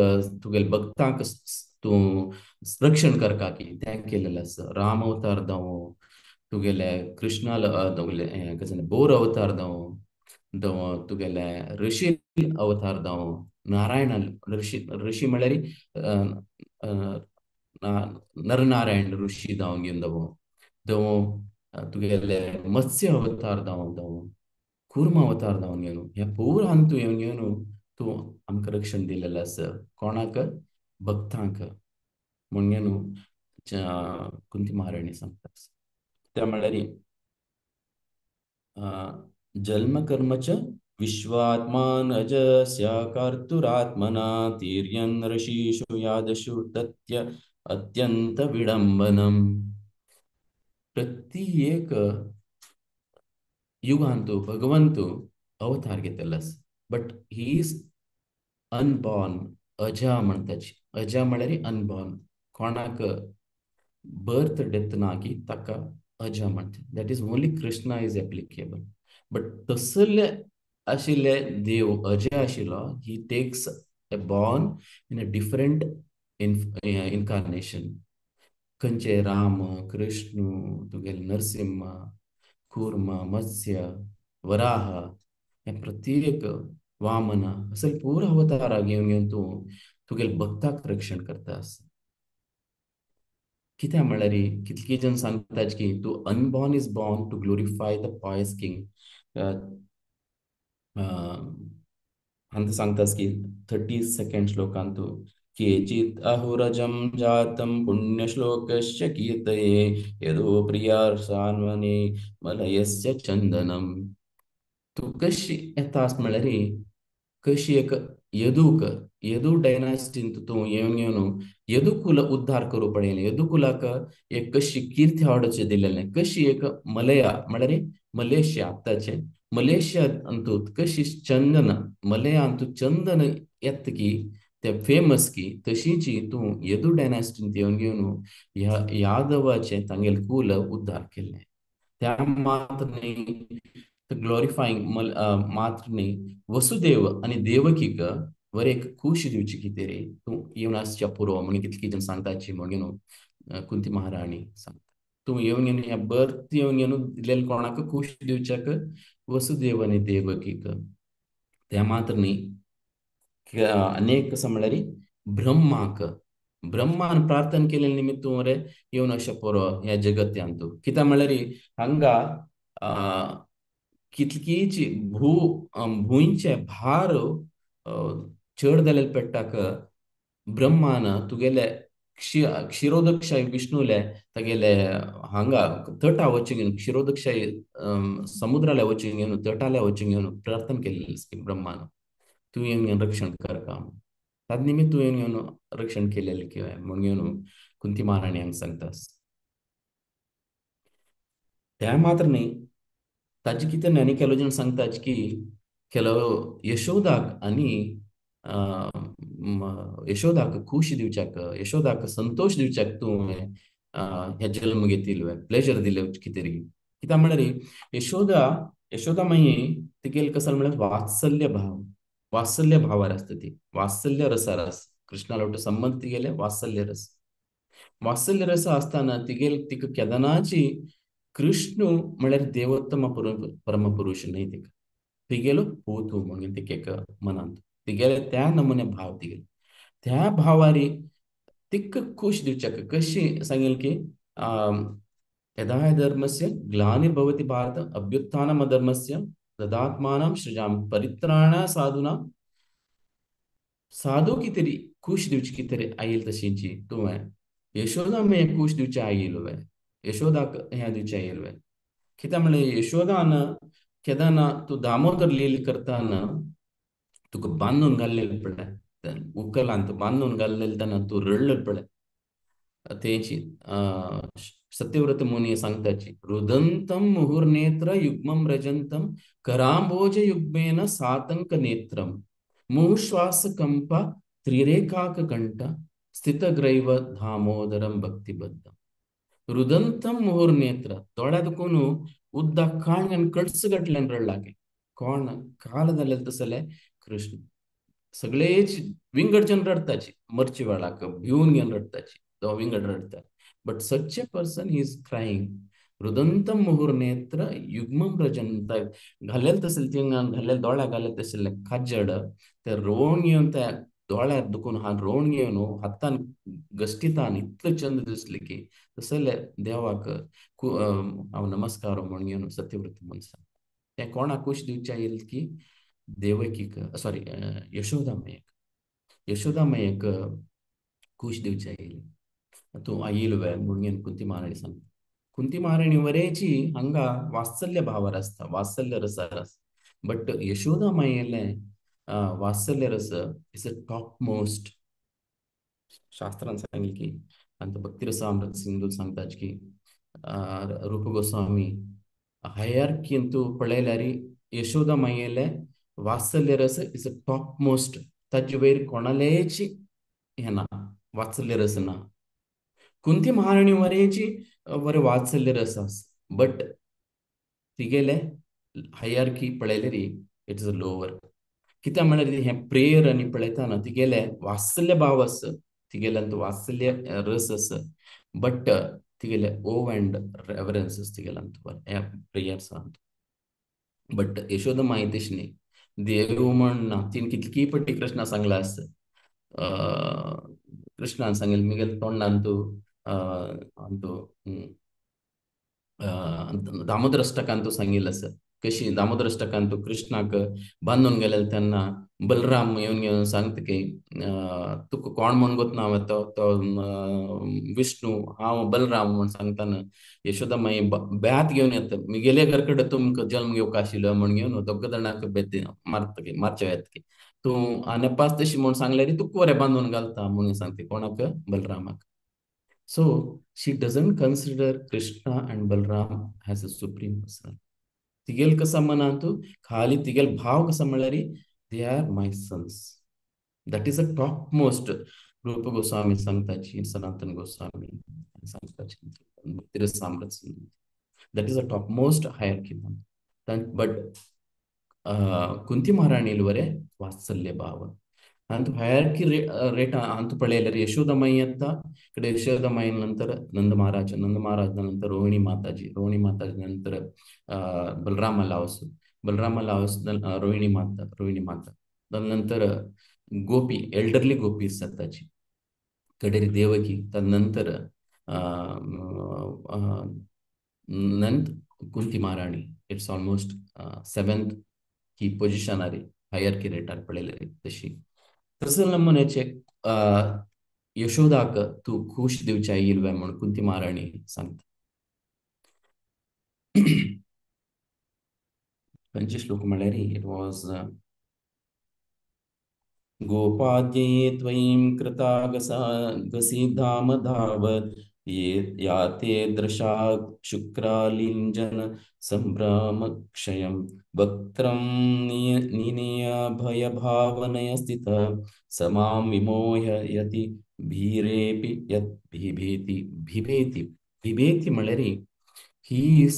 तुगेले भक्तांक तूं रक्षण करता की तें केलेलें आसा राम अवतार जावं तुगेले कृष्णाल तुगेले बोर अवतार जावं तुगेले ऋषी अवतार जावं नारायण ऋषी म्हळ्यार नरनारायण ऋषी जावं घेवन जावं तुगेले मत्स्य अवतार जावं कुर्म अवतार जावन घेवन ह्या पुरान तूं येवन घेवन तूं आमकां रक्षण दिलेलें आसा कोणाक भक्तांक म्हण न्हू कुंती महाराणी सांगता त्या म्हळ्यार जन्म कर्म च विश्वात्मानजस्य कर्तुरात्मना तीर्यन् ऋषीषु यादशु तत्य अत्यंत विडंबनम प्रत्येक युगांतू भगवंतू अवतार घेतलेलो आसा बट ही इज अनबॉर्न अजा म्हणटाची अजा म्हळ्यार अनबॉर्न कोणाक बर्थ डेथ ना की ताका अजा म्हणटा that is only Krishna is applicable but तसले आशिल्ले देव अजय आशिल्लो he takes a born in a different incarnation खंयचे राम कृष्ण तुगेले नरसिंह कूर्म मत्स्य वराह हे प्रत्येक वामना असले पूर अवतारा घेवन घेवन तूं तुगेले भक्ताक रक्षण करतास कित्याक म्हळ्यार कितके जन सांगतात की तूं unborn is born to glorify the pious king हांगा सांगतास की 32 श्लोकांत तूं केचित् अहुरजं जातं पुण्यश्लोकस्य कीर्तये यदो प्रियार्षान्वने मलयस्य चंदनम. तू कशी येतास म्हळ्यार कशी एक यदूक यदू डायनास्टीन तूं येवन येवन यदुकुल उद्धार करूं पडयलें. यदुकुलाक एक कशी कीर्ती हाडचे दिलेलें. कशी एक मलया म्हळ्यार मलेशिया आत्ताचे मलेशिया अंतूत कशी चंदन मलया अंतू चंदन येत की ते फेमस की तशीची तूं यदू डायनास्टीन येवन घेवन ह्या यादवाचे तांगेले कुल उद्धार केल्लें. त्या मात्र न्ही ग्लोरिफाईंग मात्र न्ही वसुदेव आणि देवकीक वर एक खुश दिवची कितें रे तूं येवन आसच्या पुरो म्हण कितली कितें सांगताची म्हणून कुंती महाराणी सांगता. तूं येवन येवन ह्या बर्थ येवन येवन दिलेले कोणाक खुश दिवच्याक वसुदेव आणि देवकीक. त्या मात्र न्ही अनेक कसं म्हळ्यार ब्रह्माक ब्रह्मान प्रार्थना केलेले निमित्त तूं रे येवन अशें परो ह्या जगत्यांत तूं कित्याक म्हळ्यार हांगा कितकीची भूंयचे भार चड जालेले पेट्टाक ब्रह्मान तुगेले क्षीरोदकशाही विष्णुले तागेले हांगा तटा वचून घेवन क्षीरोदकशाही समुद्राला वचून घेवन तटाला वचून घेवन प्रार्थना केलेली ब्रह्मान तूं येवन घेवन रक्षण कर काम ताज निमित्त तूं येवन घेवन रक्षण केलेलें किंवा म्हण घेवन कुंती महाराणी हांगा सांगतास. त्या मात्र न्ही ताजे कितें न्ही केलो जाण सांगताच की केलो यशोदाक आनी यशोदाक खुशी दिवच्याक यशोदाक संतोष दिवच्याक तूं ह्या जल्म घेतिल्लो प्लेजर दिलें कितें री कित्याक म्हळ्यार यशोदा यशोदा माई तिगेल कसं म्हळ्यार वात्सल्य भावार आसता ती वात्सल्य रसार आस कृष्णा लोट संबंध तिगेले वात्सल्य रस असताना तिगेल तिका केदनाची कृष्ण म्हळ्यार देवोत्तम परमपुरुष न्ही तिका तिगेलो पोतू म्हणून तिका एक मनांत तिगेले त्या नमुने भाव तिगेले त्या भावारी तिक खुश दिवच्याक कशी सांगेल की यदा धर्मस्य ग्लानिर्भवति भारत अभ्युत्थानमधर्मस्य तदात्मानं सृजामि परित्राणाय साधूनां साधू कितेरी खुश दिवची कितेरी आईल तशींची तुवें यशोदा मागीर खुश दिवचे आयिल्लो यशोदाक हें दिवचें आयिल्लो कित्याक म्हणल्यार यशोदान केदारना तूं दामोदर लील करताना तुका बांदून घाल्लेलें पळय उकलांत बांदून घाल्लेलें तेन्ना तूं रडलें पळय तेची सत्यव्रत मुनी सांगताची रुदंतम मुहुर्नेत्र युग्मं रजंतम करांभोज युग्मेन सातंक नेत्रम मुश्वास कंपा त्रिरेखाक कंठ स्थितग्रैव दामोदरम भक्तिबद्धम. रुदंतम मुहुर्नेत्र दोळ्यात कोण उद्दा काण कड्सगटल्यान रडलागे कोण काल जालें तसले कृष्ण सगळेच विंगडच्यान रडताची मरची वेळाक भिवन घेवन रडताची तो विंगड रडता but such a person he is crying रुदंतम मुहुर नेत्र युग्मम रजंत घालेल तसले तिंगान घालेल दोळ्या घालेल तसले काजड ते रोवण घेवन त्या दोळ्यार दुखून हात रोवण घेवन हातान गश्टितान इतलें चंद दिसले की तसले देवाक हांव नमस्कार म्हण घेवन सत्यव्रत म्हण सांग ते कोणाक खुश दिवचे आयिल्ले की देवकीक सॉरी यशोदा मायक खुश दिवचे आयिल्ले तूं आयिल्लो म्हणून कुंती महाराणी सांगता. कुंती महाराणी वरेची हांगा वात्सल्य भावार आसता वात्सल्य रसार आसता बट यशोदा मायेले वात्सल्य रस इज अ टॉप मोस्ट शास्त्रान सांगितले की अंत भक्ती रसामृत सिंधू सांगताच की रूप गोस्वामी हायरकी तूं पळयल्यार यशोदा मायेले वात्सल्य रस इज अ टॉप मोस्ट ताजे वयर कोणालेची हे ना वात्सल्य रस ना. कुंती महाराणी वरेची बरे वात्सल्य रस आस बट तिगेले हायरकी पळयल्यार इट इज अ लोवर कित्याक म्हळ्यार हें प्रेयर आनी पळयतना तिगेले वात्सल्य भाव आस तिगेल्यांत वात्सल्य रस आस बट तिगेले ओव अँड रेवरन्स आस तिगेल्यांत ह्या प्रेयर्सांत बट यशोदा माय तशी न्ही देव म्हण ना तीन कितकी पट्टी कृष्णा सांगला आस कृष्णान सांगेल मिगेल तोंडान तूं दामोदर अष्टकान तूं सांगिल्लो आसा कशी दामोदर तो कृष्णाक बांधून गेलेले त्यांना बलराम येऊन येऊन सांगते की तुका कोण म्हण गोत ना तो तो विष्णू हांव बलराम म्हण सांगताना यशोदा माई ब्यात घेऊन येत मी गेले घरकडे तुमक जन्म घेवक आशिल्लो म्हण घेऊन दोग जाणांक बेती मारता की मारच्या येत की तू आणि पाच तशी म्हणून सांगल्यार तुक वरें बांधून घालता म्हणून सांगते कोणाक बलरामाक. So she doesn't consider Krishna and Balram as a supreme person. तिगेल कसा मना तू खाली तिगेल भाव कसा म्हळ्यारी they are my sons. That is a top most. Rupa Goswami सांगताची Sanatan Goswami सांगताची Bhaktirasamrita. That is a topmost hierarchy. But ಕುಂತಿ ಮಹಾರಾಣಿಲ್ವರೆ ವಾತ್ಸಲ್ಯ ಭಾವ ಅಂತ ಹಯಾರ್ಕಿ ರೇಟ್ ಅಂತ ಪಳೆಯಲ್ಲರಿ ಯಶೋದಮಯಿ ಅಂತ ಇಕಡೆ ಯಶೋದಮಯಿ ನಂತರ ನಂದ ಮಹಾರಾಜ ನಂತರ ರೋಹಿಣಿ ಮಾತಾಜಿ ನಂತರ ಬಲರಾಮ लावस बलरामा लावस रोहिणी माता तदनंतर गोपी एल्डरली गोपी सत्ताची कडेरी देवकी तदनंतर नंत कुंती महाराणी इट्स ऑलमोस्ट सेवेंथ की पोझिशन आहे हायरकी रेटार पडलेली तशी तसं नमुन्याचे यशोदाक तू खुश दिवच्या इल्वे म्हणून कुंती महाराणी सांगता. पंचश्लोक म्हळ्यार इट वॉज गोपाद्ये त्वयिं कृतागसी धाम धावत ये याते दृशा शुक्रालिञ्जन सम्भ्रमक्षयं वक्त्रं निनीय भयभावनय स्थितः स मां विमोह्य यति भीरेपि यत् बिभेति बिभेति बिभेति म्हळ्यार he is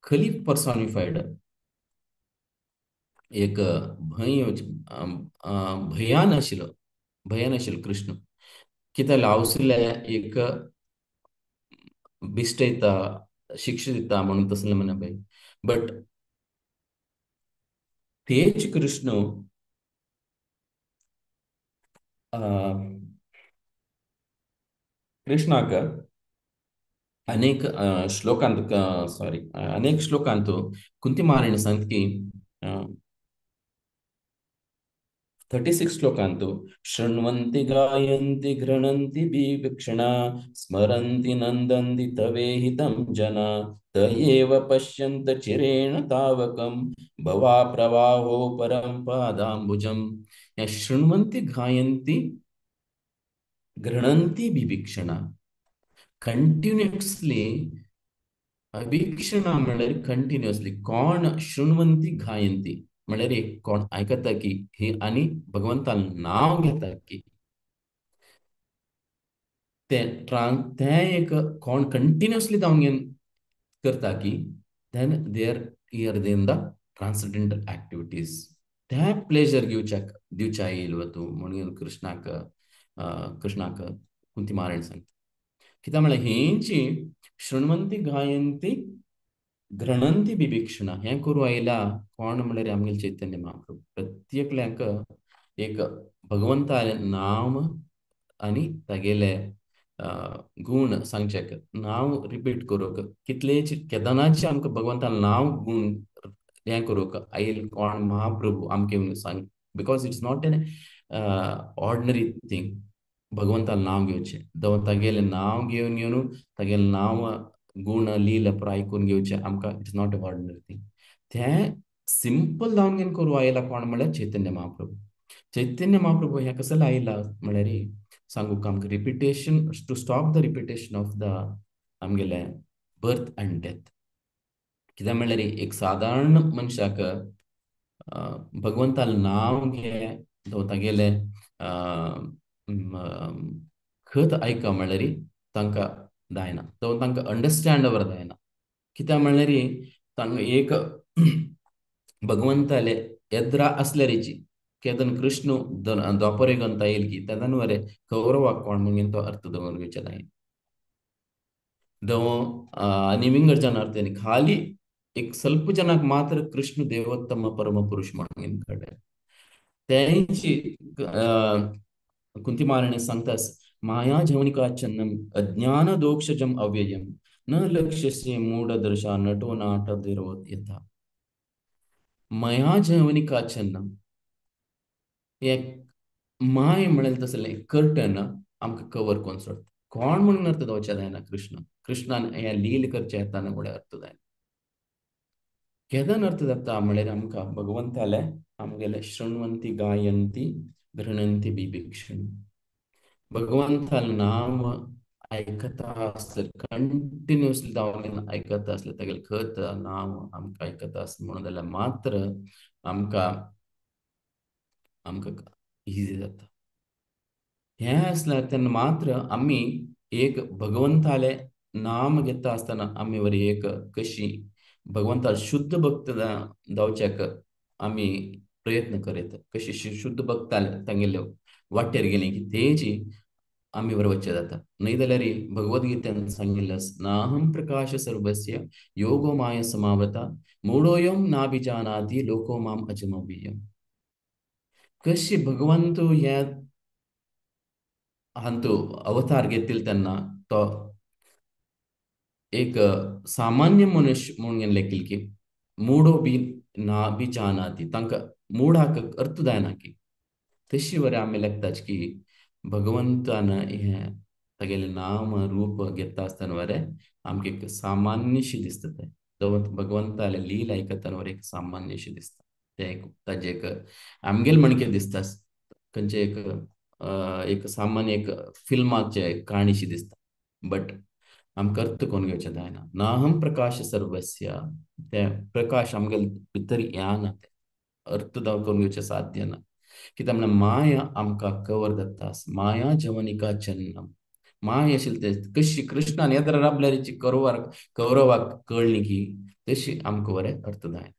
खली पर्सॉनिफाईड एक भयान आशिल्लो कृष्ण कित्याक लावसिल्ले एक बिश्ट येता शिक्षा दिता म्हणून तसले म्हणा पळय बट तेच कृष्ण कृष्णाक अनेक श्लोकांत सॉरी अनेक श्लोकांत कुंती महाराणी सांगता की 36 श्लोकांतो शृण्वन्ति गायन्ति गृह्णन्ति विवक्षणा स्मरन्ति नन्दन्ति तवेहितं जना त एव पश्यन्त चिरेण तावकं भवा प्रवाहो परं पादाम्बुजं. या शृण्वन्ति गायन्ति गृह्णन्ति विवक्षणा कंटिन्यूअसली अभिक्षणा म्हळ्यार कंटिन्युअसली कोण शृण्वन्ति गायन्ति म्हळ्यार कोण आयकता की हे आणि भगवंता नाव घेता की ते एक कोण कंटिन्युअसली जावन करता की then there here then the transcendental activities त्या प्लेजर दिवच्या येईल तू म्हणून कृष्णाक कुंती महाराणी सांगता कित्याक म्हळ्यार हेंची शृण्वन्ति गायन्ति गृह्णन्ति विवक्षणा हें करूं आयला कोण म्हळ्यार आमगेले चैतन्य महाप्रभू प्रत्येकल्यांक एक भगवंताले नाम आनी तागेले गुण सांगचेक नाव रिपीट करूंक कितलेच केदारनाथचे आमकां भगवंताले नाव गुण हें करूंक आयल कोण महाप्रभू आमके सांग because it's not an ordinary thing भगवंताले नाव घेवचें तागेलें नाव घेवन घेवन तागेलें नाव गुण लीला आयकून घेवचे आमकां it's not a ordinary thing तें सिंपल जावन घेवन करूं आयला कोण म्हळ्यार चैतन्य महाप्रभू हें कसं आयला म्हळ्यार सांगूक आमकां repetition to stop the repetition of the आमगेले बर्थ एंड डेथ कित्याक म्हळ्यार एक साधारण मनशाक भगवंतालें नाव घे तागेले खत आयका म्हळ्यार तांकां जायना तो तांकां अंडरस्टँड अवर जायना कित्याक म्हळ्यार तांकां एक भगवंताले येद्रा असल्यारीची केदन कृष्ण द्वापरे गंता येईल की तेदन वरे कौरवाक कोण म्हणून तो अर्थ दवर विचाराय आनी विंगड जनार्थी खाली एक ಸ್ವಲ್ಪ ಜನಕ್ಕೆ ಮಾತ್ರ ಕೃಷ್ಣ ದೇವೋತ್ತಮ ಪರಮ ಪುರುಷ म्हणून कळ्ळें तेंची कुंती महाराणी सांगतास माया जवनिका चन्नम अज्ञान दोक्षजम अव्ययम न लक्ष्यसे मूढदर्शा नटो नाटदिरो यथा मया जवनिका छन्न एक माय म्हणेल तसले कर्टन आमकां कवर कोण सोडता कोण म्हणून अर्थ दोवच्या जायना कृष्णान हे लील करचे येताना म्हळ्यार अर्थ जायना केदान अर्थ जाता म्हळ्यार आमकां भगवंताले आमगेले शृण्वंती गायंती गृह्णंती बिभिक्षण भगवंताल नाम ऐकता असले कंटिन्युअसली जावन ऐकता असले तेगेले खत नाम आमकां ऐकता आसले म्हणून जाल्यार मात्र आमकां आमकां इजी जाता हे असल्यार तेन्ना मात्र आमी एक भगवंताले नाम घेता आसतना आमी वरी एक कशी भगवंता शुद्ध भक्त जावच्याक आमी प्रयत्न करीत कशी शुद्ध भक्ताले तांगेले वाटेर गेली की तेजी आमी बरें वचचें जाता न्हय जाल्यार भगवद्गीतेन सांगिल्लें आसा नाहं प्रकाश सर्वस्य योगो माया समावृता मूढोऽयं नाभिजानाति लोको माम अजमव्ययम् कशी भगवंत ह्या हांतू अवतार घेतिल तेन्ना तो एक सामान्य मनुष्य म्हणून गेल्ले की मूडो बी ना बी जानाती तांकां मूडाक अर्थ जायना की तशी वरें आमी लेखताच की भगवंतान हे तागेले नाम रूप घेता आसतना वरें आमकां एक सामान्यशी दिसता तें तो भगवंताले लील आयकतना वरें एक सामान्यशी दिसता तें एक ताजें एक आमगेले मणके दिसता खंयचे एक सामान्य एक फिल्माचे काणीशी दिसता बट आमकां अर्थ कोण घेवचें जायना नाहम प्रकाश सर्वस्य ते प्रकाश आमगेले भितर येना ते अर्थ करून घेवचें साध्य ना कित्याक म्हणल्यार माया आमकां कवर जाता माया जवनिका चन्नम माय आशिल्ली ते कशी कृष्णान येद्र राबल्यारीची कौरवाक कळ्ळी की तशी आमकां बरें अर्थ जाय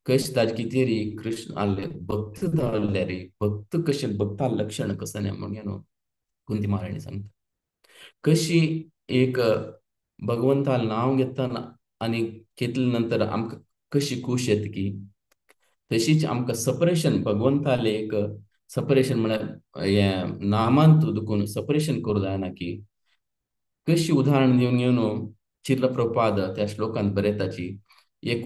कशी ताजे कितें री कृष्ण आले भक्त जाल्ले रे भक्त कशे भक्ता लक्षण कसं नाही म्हणून कुंती महाराणी सांगता कशी एक भगवंताल नाव घेतना आणि घेतल्या नंतर आमकां कशी खूश येता की तशीच आमकां सपरेशन भगवंताले एक सपरेशन म्हळ्यार हे नामांत दुखून सपरेशन करूं जायना की कशी उदाहरण दिवन घेवन चिर्ल प्रपाद त्या श्लोकांत बरयताची एक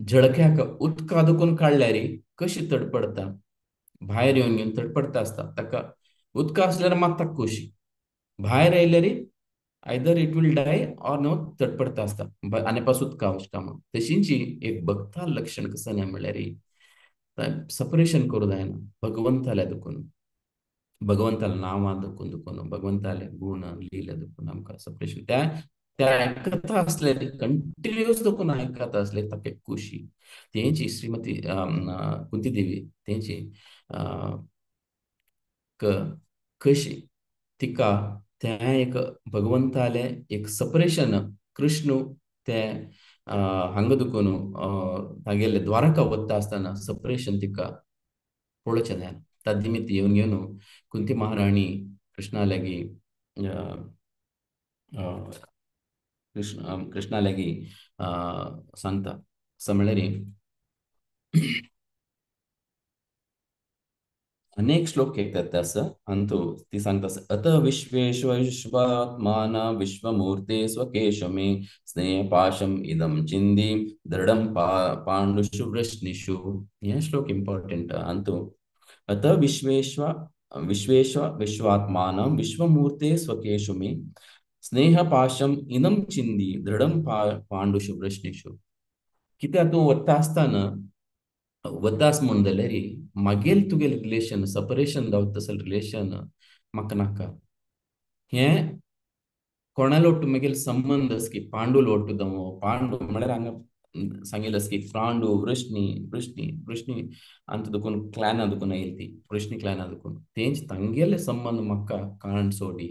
झळक्याक उदकादकून काडल्यार कशी तडपडता भायर येवन घेवन तडपडता आसता ताका उदक आसल्यार मात ताका खोशी भायर येयल्यार either it will die or no तडपडता आसता आनी पास उदका वचटा म्हणून तशींची एक भक्ता लक्षण कसं नाही म्हळ्यार सपरेशन करूं जायना भगवंताल्या दुखून भगवंताला नांवां दुखून दुखून भगवंताले गुण लीला दुखून आमकां सपरेशन त्या त्या आयकता असले कंटिन्युअस दुखून आयकता असले ताका खुशी तेची श्रीमती कुंती देवी तेची कशी तिका त्या एक भगवंताले एक सपरेशन कृष्ण ते हांगा दुखून तागेले द्वारका वता आसतना सपरेशन तिका पळोवचें जायना तद्निमित्त येवन घेवन कुंती महाराणी कृष्णा लागीं कृष्णा लागीं सांगता समळ्यार अनेक श्लोक येतात असं अंतु ती सांगतात अत विश्वेश्वरात्माना विश्वमूर्ते स्वकेशमे स्नेहपाशम इदम चिंदी दृढम पांडुषु वृष्णिषु हे श्लोक इम्पॉर्टंट अंतु अत विश्वात्मानं विश्वमूर्ते स्वकेशु मे स्नेहपाशम इदम चिंदी दृढम पांडुषु वृष्णिषु कित्याक तूं वता आसतना वतास म्हण जाल्यार मागेल तुगेले रिलेशन सपरेशन जावता तसले रिलेशन म्हाका नाका हें कोणालो ಒಟ್ಟು मागेल संबंध की पांडू ಒಟ್ಟು दमो पांडू म्हळ्यार हांगा सांगिल्लें की पांडू वृष्णी अंत दुखून क्लॅना दुखून येयली ती वृष्णी क्लॅना दुखून तेंच तांगेले संबंध म्हाका काण सोडी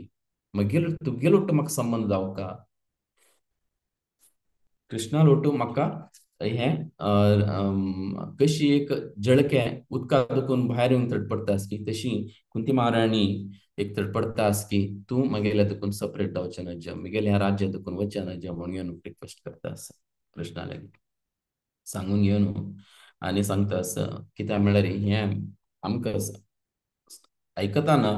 मागीर तुगेलो ಒಟ್ಟು म्हाका संबंध जावका कृष्णा लोटू म्हाका हे कशी एक जळके उदका दुखून भायर येवन तडपडटा की तशी कुंती महाराणी एक तडपडता की तू मागेल्या दुखून सपरेट जावचें नज म्हगेल्या ह्या राज्या दुखून वचचें नज म्हणून रिक्वेस्ट करता कृष्णा लागीं सांगून घेवन आनी सांगता कित्याक म्हळ्यार हें आमकां आयकताना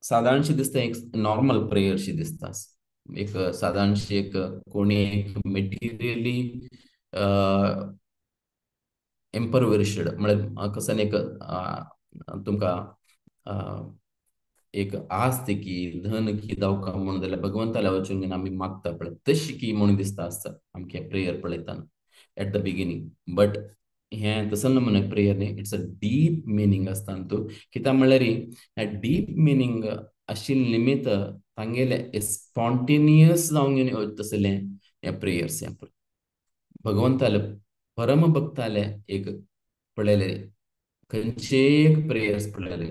सादारणशी दिसता एक नॉर्मल प्रेयर शी दिसता एक साधारणशी एक कोणी एक मेटिरियली एम्परवरिशड म्हळ्यार कसं एक तुमकां एक आस्त की धन की जावका म्हणून जाल्यार भगवंताला वचून घेवन आमी मागता पळय तशी की म्हणून दिसता आसता आमचे प्रेयर पळयतना एट द बिगिनींग. बट हें तसं नमुने प्रेयर न्ही, इट्स अ डीप मिनींग आसता तातूंत. कित्याक म्हळ्यार ह्या डीप मिनींग आशिल्ले निमित्त तांगेले स्पॉन्टेनियस जावन घेवन तसलें हें प्रेयर्स हें पळय. भगवंताले परम भक्ताले एक पळयले खंयचे एक प्रेयर्स पळयले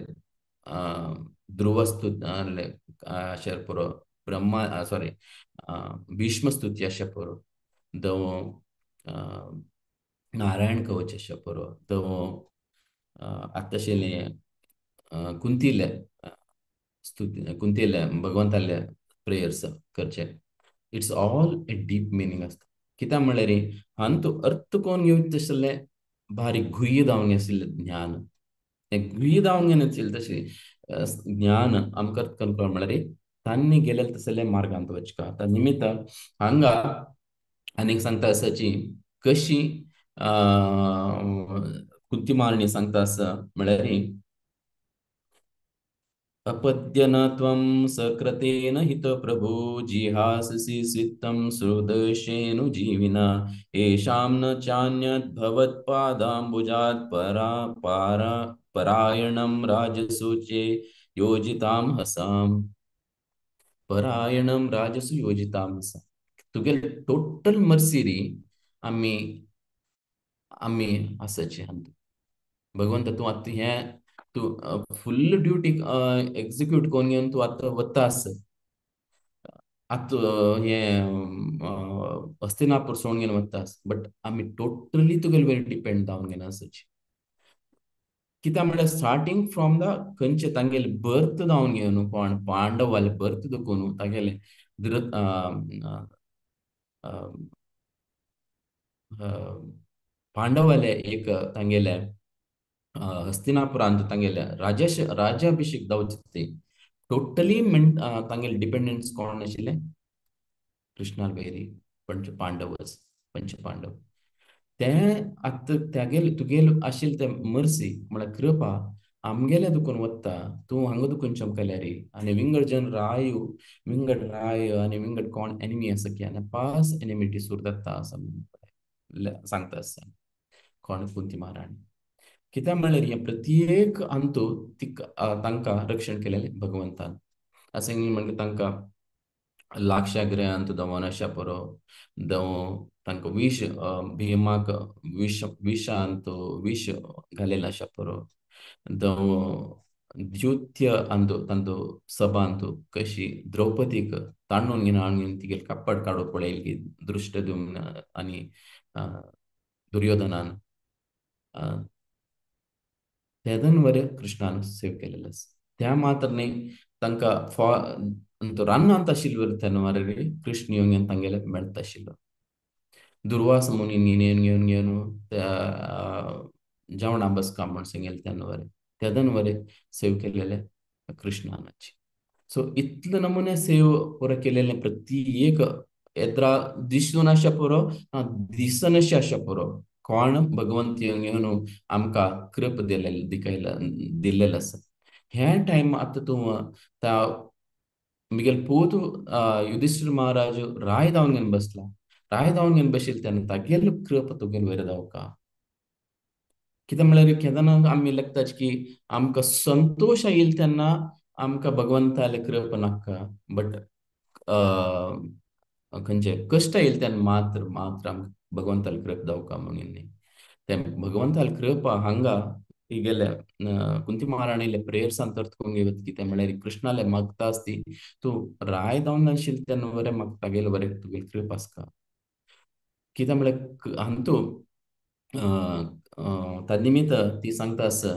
ध्रुवस्तुत अशें पुरो ब्रह्मा सॉरी भीष्मस्तुती अशें पुरो जावं नारायण कवच अशें पुरो जावं आतांशिल्लें कुंतीले स्तुती कुंतीले भगवंताले प्रेयर्स करचे. It's all a deep meaning आसता. कित्याक म्हळ्यार हांगा तूं अर्थ कोन्न घेवचे तसलें बारीक घुय्य जावन आशिल्लें ज्ञान हें घुय्य जावन घेवन आशिल्लें तशें ज्ञान आमकां कळ्ळें म्हळ्यार तांणी गेले तसले मार्गांत वचका ताजे निमित्त हांगा आनीक सांगता आसाची कशी कुंती महाराणी सांगता आसा म्हळ्यार अपद्यन त्वं सकृतेन हितप्रभो जिहाससि सिद्धं सुहृदशेनुजीविना येषां न चान्यद्भवत्पादाम्बुजात् परायणं राजसूचे योजितां हसाम् परायणं राजसु योजितां हसाम्. तुगेले टोटल मर्सी री आमी आमी आसाचे आहात. भगवंत तूं आतां हें तूं फुल्ल ड्युटी एक्झिक्यूट कोन्न घेवन तूं आतां वता आस आतां हें हस्तिनापूर सोडून घेवन वता आस बट आमी टोटली तुगेले वयर डिपेंड जावन घेवन आसाची. कित्याक म्हळ्यार स्टार्टींग फ्रॉम द खंयचे तांगेले बर्थ जावन घेवन कोण पांडवाले बर्थ देखून तागेले धृत पांडवाले एक तांगेले हस्तिनापुरांत तांगेले राज्याभिषेक जावचे टोटली तांगेले डिपेंडन्स कोण आशिल्ले कृष्णार वयरी पंच पांडवच पंच पांडव ते आतां त्यागेले तुगेले आशिल्ले ते मर्सी म्हळ्यार कृपा आमगेले दुखून वत्ता तूं हांगा दुखून चमकल्यारी आनी विंगड जन रायू विंगड राय आनी विंगड कोण एनिमी आसा की आनी पास एनिमिटी सूर दत्ता आसा सांगता आसता कोण कुंती महाराणी. कित्याक म्हळ्यार हें प्रत्येक अंतू तांकां रक्षण केलेलें भगवंतान अशें म्हणजे तांकां लाक्षाग्रहांत दवन अशें पुरो दवं तांकां विश भिमाक विशांत विश घालेलें अशें पुरो दवं द्युत्य अंतू तांतू सभांतू कशी द्रौपदीक ताणून घेवन हाडून तिगेले कापड काडून पळयली की दृश्टद्युम्न आनी दुर्योधनान तेदन वरे कृष्णान सेव केलेले आसा. त्या मात्र न्ही तांकां रानांत आशिल्ले तेन्ना वरे कृष्ण येवन तांगेले मेळत आशिल्लो. दुर्वास मुनी घेवन घेवन त्या जेवणा बसका म्हण सांगेले तेन्ना वरे तेदन वरे सेव केलेले कृष्णानाची. सो इतले नमुने सेव पुरो केलेले प्रत्येक येद्रा दिसून अशें पुरो दिसन अशें पुरो कोण भगवंत घेवन आमकां कृप दिलेलो आसा. हे टायम आतां तूं मिगेल पूत युधिष्ठिर महाराज राय जावन घेवन बसला राय जावन घेवन बशिल्ले तेन्ना तागेलो कृप तुगेले वयर जावका. कित्याक म्हळ्यार केदारनाथ आमी लेखताच की आमकां संतोष येयले तेन्ना आमकां भगवंताले कृप नाका बट खंयचे कश्ट येयले तेन्ना मात्र मात्र आमकां भगवंताले कृप जावका म्हणून न्ही. ते भगवंताले कृप हांगा हिगेले कुंती महाराणीले प्रेयर्सान अर्थ करून घेवत कितें म्हळ्यार कृष्णाले मागता आसती तूं राय जावन आशिल्ले तेन्ना बरें म्हाका तागेले बरें तुगेली कृप आसका. कित्याक म्हळ्यार हांतू तन्निमित्त ती सांगता आसा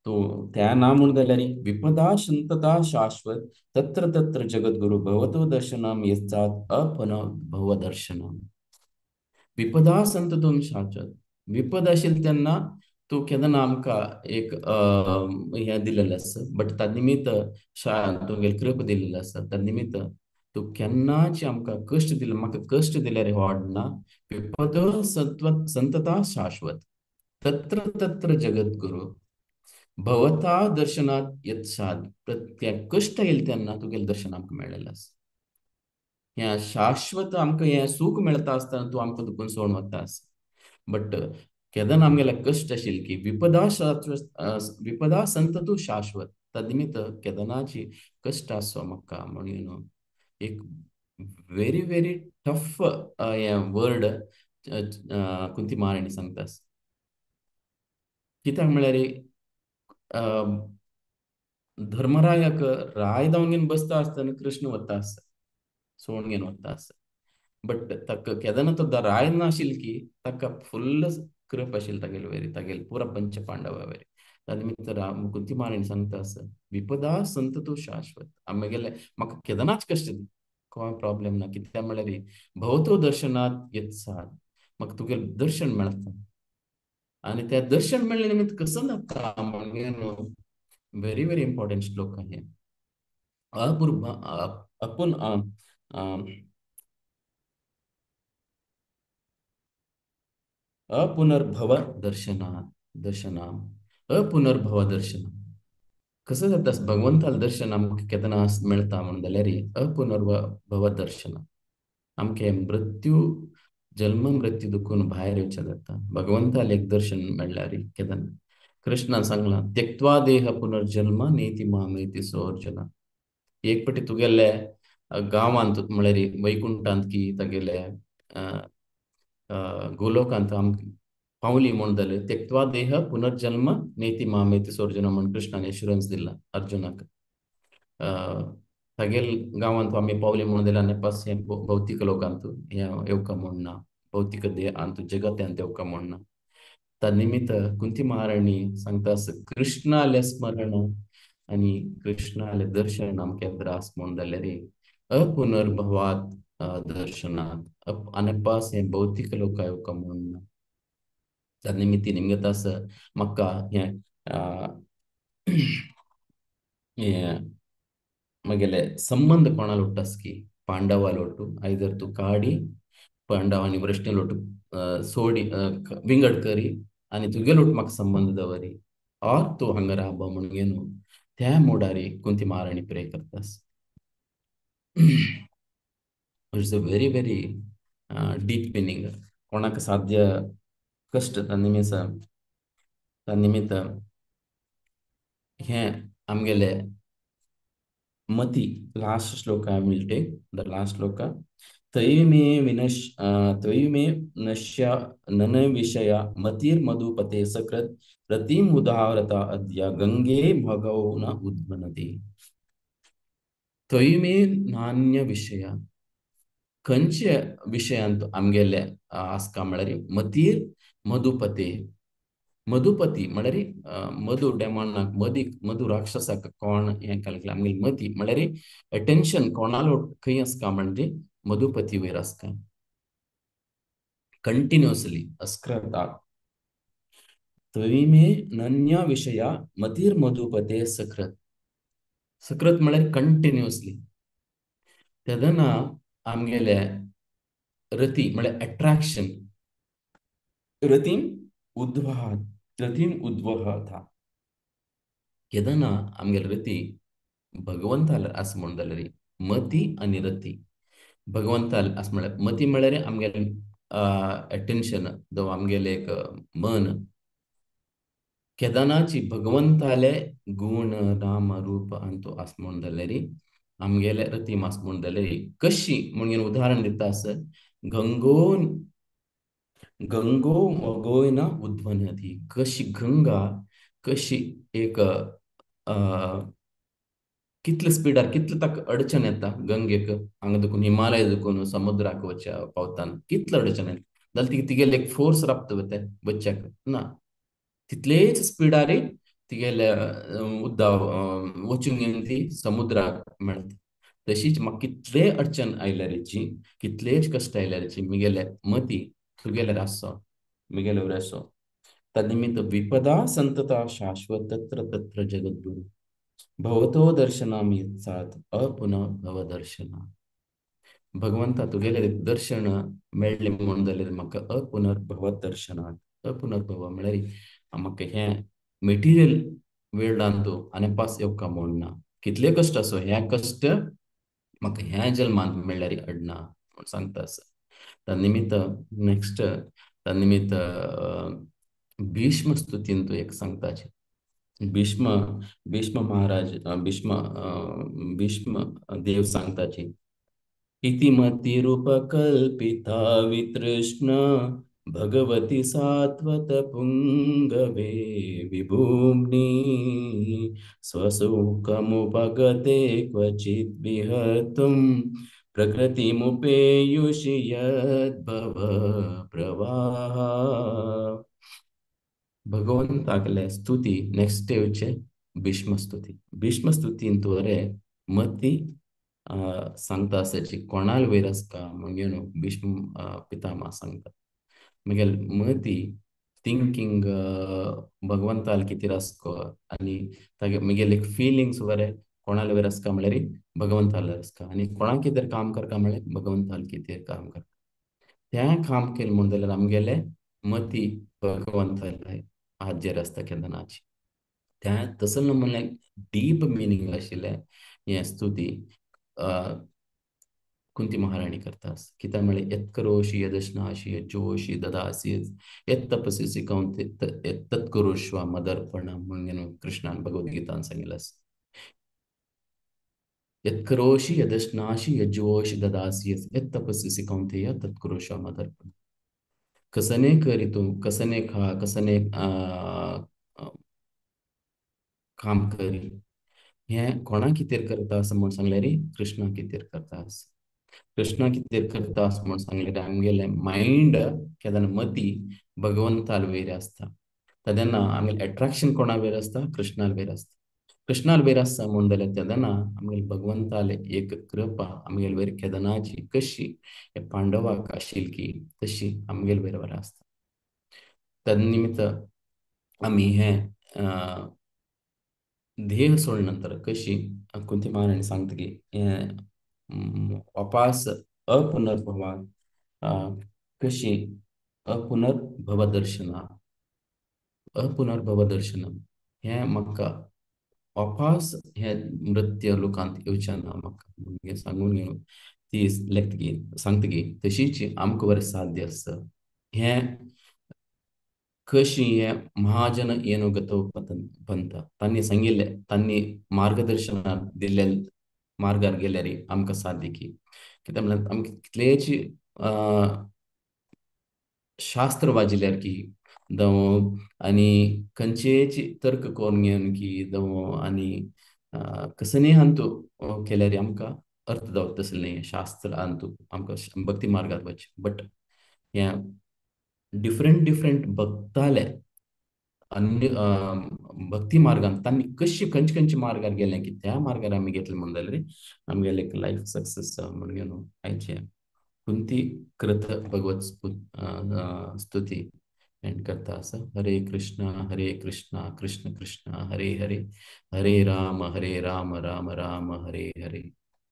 तूं त्या ना म्हूण जाल्यार विपदा शांतता शाश्वत तत्र तत्र जगद्गुरु भवतो दर्शनम यस्सात् अपन भव दर्शनम. विपदा संततम शाश्वत विपद आशिल्ले तेन्ना तूं केन्ना आमकां एक हें दिलेलें आसा बट ताजे निमित्त तुगेले कृप दिलेलो आसा ताजे निमित्त तू केन्नाच आमकां कश्ट दिले, म्हाका कश्ट दिल्यार व्हडना. विपद संतता शाश्वत, तत्र तत्र जगद्गुरु, भवता दर्शनात यत्साद. प्रत्येक कश्ट येईल तेन्ना तुगेलें दर्शन आमकां मेळ्ळेलें आसा. हें शाश्वत आमकां हें सूख मेळटा आसतना तूं आमकां दुखून सोडून वता आसा. बट केदार आमगेले कश्ट आशिल्ले की विपदा शाश्वत, विपदा संत तू शाश्वत. तद्निमित्त केदारनाथची कश्ट आसो म्हाका म्हणून एक व्हेरी व्हेरी टफ हें वर्ड कुंती महाराणी सांगता. कित्याक म्हळ्यार धर्मरायाक राय जावन घेवन बसता आसतना कृष्ण वता आसता, सोडून घेवन वता आसता. बट ताका केदारनाथ तो राय नाशिल्लो की ताका फुल्ल कृप आशिल्ली तागेले वयरी, तागेले पुरा पंच पांडवा वयरी. ताजे निमित्त राम कुंती महाराणी सांगता आसा, विपदा संत तूं शाश्वत. आमगेले म्हाका केदारनाथ कश्ट दी, कोण प्रॉब्लेम ना. कित्याक म्हळ्यार भवतो दर्शनात येत साद, म्हाका तुगेलें दर्शन मेळटा. आणि त्या दर्शन मेळ्ळे निमित्त कसं जाता म्हणून व्हेरी व्हेरी इम्पॉर्टंट श्लोक आहे. अपूर्व अपुन अपुनर्भव दर्शनात दर्शना, अपुनर्भव दर्शन. कसं जाता भगवंताला दर्शन आमकां केन्ना मेळटा म्हणून जाल्यार अपुनर्भव दर्शन. आमके मृत्यू, जन्म मृत्यू दुखून भायर येवचें जाता. भगवंताला एक दर्शन मेळ्ळ्यार केदार कृष्णान सांगलां, त्यक्त्वा देह पुनर्जन्म नेति मामेति सोर्जुन. एक पटी तुगेले गांवांत म्हळ्यार वैकुंठांत की तागेले गोलोकांत आम पावली म्हणून जाल्यार त्यक्त्वा देह पुनर्जन्म नेति मामेति सोर्जुन म्हणून कृष्णान एश्युरन्स दिला अर्जुनाक. तागेल गांवांत आमी पावली म्हणून जाल्यार नेपास हें भौतीक लोकांत येवका म्हूण ना, भौतीक देहांत जगत्यांत येवका म्हूण ना. तन्निमित्त कुंती महाराणी सांगता कृष्णाले स्मरण आणि कृष्णाले दर्शन आमके द्रास म्हणून जाल्यार अपुनर्भवात दर्शनात अनेपास हे भौतीक लोक येवका म्हूण ना. तन्निमित्त निमगे तास म्हाका हें हें मगेले संबंध कोणाला उट्टास की पांडवाल ಒಟ್ಟು ಐದರ್ तू काडी पांडवांनी वृष्णील ಒಟ್ಟು सोडी विंगड करी आणि तुगेल ಒಟ್ಟು म्हाका संबंध दवरी और तू हांगा राब म्हणून घेवन त्या मोडारी कुंती महाराणी प्रे करतास. It's a very very deep meaning. कोणाक साध्य कष्ट तन्निमित्त हें आमगेले मती लास्ट श्लोक I will take the last श्लोक. त्वयि मे नश्य नन विषय मतिर् मधुपते सकृत रतिम उदाहरता अद्य गंगे भगौ न उद्वनति. त्वयि मे नान्य विषय, खंयचे विशयांत आमगेले आसका म्हळ्यार मतीर मधुपते. मधुपती म्हळ्यार मधु डेमॉनाक मधु राक्षसाक कोण हें केलें आमगेली मती म्हळ्यार अटेन्शन कोणालो खंय आसका म्हणजे मधुपती वयर आसका कंटिन्युअसली अस्क्रता. त्वयि मे नन्या विषया मतीर मधुपते सकृत. सकृत म्हळ्यार कंटिन्युअसली. तेदना आमगेले रती म्हळ्यार अट्रॅक्शन, रतीम उद्वहता. केदना आमगेले रती भगवंताला आस म्हणून जाल्यार मती आणि रती भगवंताल आस म्हळ्यार मती म्हळ्यार आमगेले अटेन्शन जो आमगेले एक मन. केदारनाथची भगवंताले गुण नाम रूप अंतो आस म्हणून जाल्यार आमगेले रतीम आस म्हणून जाल्यार कशी म्हणून उदाहरण दिता आस गंगो गंगो गोयना उद्वनती. कशी गंगा कशी एक कितले स्पीडार कितले ताका अडचण येता गंगेक हांगा देखून हिमालय देखून समुद्राक वच्या पावताना कितले अडचण येता जाल्यार तिगेले एक फोर्स राबता वता बच्चाक ना तितलेच स्पीडार तिगेले उद्दा वचून घेवन ती समुद्राक मेळटा. तशीच म्हाका कितले अडचण आयल्यारची कितलेच कश्ट आयल्यारची मिगेले मती तुगेल्यार आसो मिगेले वयर आसो. तन्निमित्त विपदा संतता शाश्वत तत्र तत्र जगद्गुरु, भवतो दर्शनामि साथ अपुनः भव दर्शना. भगवंता तुगेले दर्शन मेळ्ळें म्हणून जाल्यार म्हाका अपुनर्भवत दर्शनात अपुनर्भव म्हळ्यार म्हाका हे मेटिरियल वर्ल्डान तूं आनी पास येवका म्हणना कितले कश्ट आसूं हे कश्ट म्हाका ह्या जल्मांत मेळ्ळ्यार अडना म्हूण सांगता आसा तन्निमित्त नेक्स्ट तन्निमित्त भीष्म स्तुतीन तूं एक सांगताचें भीष्म भीष्म महाराज भीष्म देव सांगताची इतिमतिरूपकल्पिता वितृष्ण भगवती सात्वत पुंगवे विभूम्नि स्वसुखमुपगते क्वचित् विहर्तुं प्रकृतिमुपेयुषि यद्भव प्रवाह भगवंतागले स्तुती नेक्स्ट स्टेवचे भीष्मस्तुती भीष्मस्तुतीन तोरे मती सांगता आसाची कोणाल वयर आसता म्हणजे न्हू भीष्म पितामह सांगता मगेल मती थिंकिंग भगवंताल कितें आसको आनी तागे मगेल एक फिलिंग्स बरे कोणाल वयर आसका म्हळ्यार भगवंताल आसका आनी कोणाक कितें काम करता म्हळ्यार भगवंताल कितें काम करता तें काम केलें म्हण जाल्यार आमगेले मती भगवंताल हाजेर आसता केदनाची त्या तसं नमुने डीप मिनींग आशिल्लें हें स्तुती कुंती महाराणी करतास कित्याक म्हळ्यार यत्करोषि यदश्नासि यज्जोषि ददासि यत्तपस्यसि कौन्ते तत्कुरुष्व मदर्पणम म्हणून कृष्णान भगवद्गीतान सांगितलं आसा यत्करोषि यदश्नासि यज्जोषि ददासि यत्तपस्यसि कौन्तेय तत्कुरुष्व मदर्पणम कसने करी तू कसने खा कसने काम करी हें कोणा कितेर करता असं म्हणून सांगल्यार कृष्णा कितेर करता कृष्णा कितेर करता असं म्हणून सांगल्यार आमगेले माइंड केन्ना मती भगवंताल वयर आसता तेन्ना आमगेलें अट्रॅक्शन कोणा वयर आसता कृष्णाल वयर आसता कृष्णाल वयर आसता म्हणून जाल्यार तेन्ना आमगेले भगवंताले एक कृपा आमगेले वयर केदनाची कशी हे पांडवाक आशिल्ली तशी आमगेले वयर वयर आसता तन्निमित्त आमी हे ध्येय सोड नंतर कशी कुंती महाराणी सांगता की वापास अपुनर्भवान कशी अपुनर्भव दर्शना अपुनर्भव दर्शनम हे म्हाका वापास हे मृत्य लोकांत येवचें ना म्हाका म्हणजे सांगून घेवन ती लेखतगी सांगतगी तशीच आमकां बरें साध्य आसता हे कशी हे महाजन येनुगतो पंथ तांणी सांगिल्ले तांणी मार्गदर्शनान दिल्ले मार्गार गेल्यार आमकां साध्य की कित्याक म्हळ्यार आमकां कितलेच शास्त्र वाजिल्यार की जावं आनी खंयचेच तर्क करून घेवन की जावं आनी कसनय हांतू केल्यार आमकां अर्थ जावप तसलें न्ही शास्त्र हांतू आमकां भक्ती मार्गात वचचें बट हे डिफरंट डिफरंट भक्ताले अन्य भक्ती मार्गान तांणी कशी खंयचे खंयचे मार्गार गेले की त्या मार्गार आमी घेतले म्हणून जाल्यार आमगेले एक लायफ सक्सेस म्हणून घेवन आयचे कुंती कृत भगवत स्तुती एंड करता आसा हरे कृष्णा कृष्ण कृष्ण हरे हरे हरे राम राम राम हरे हरे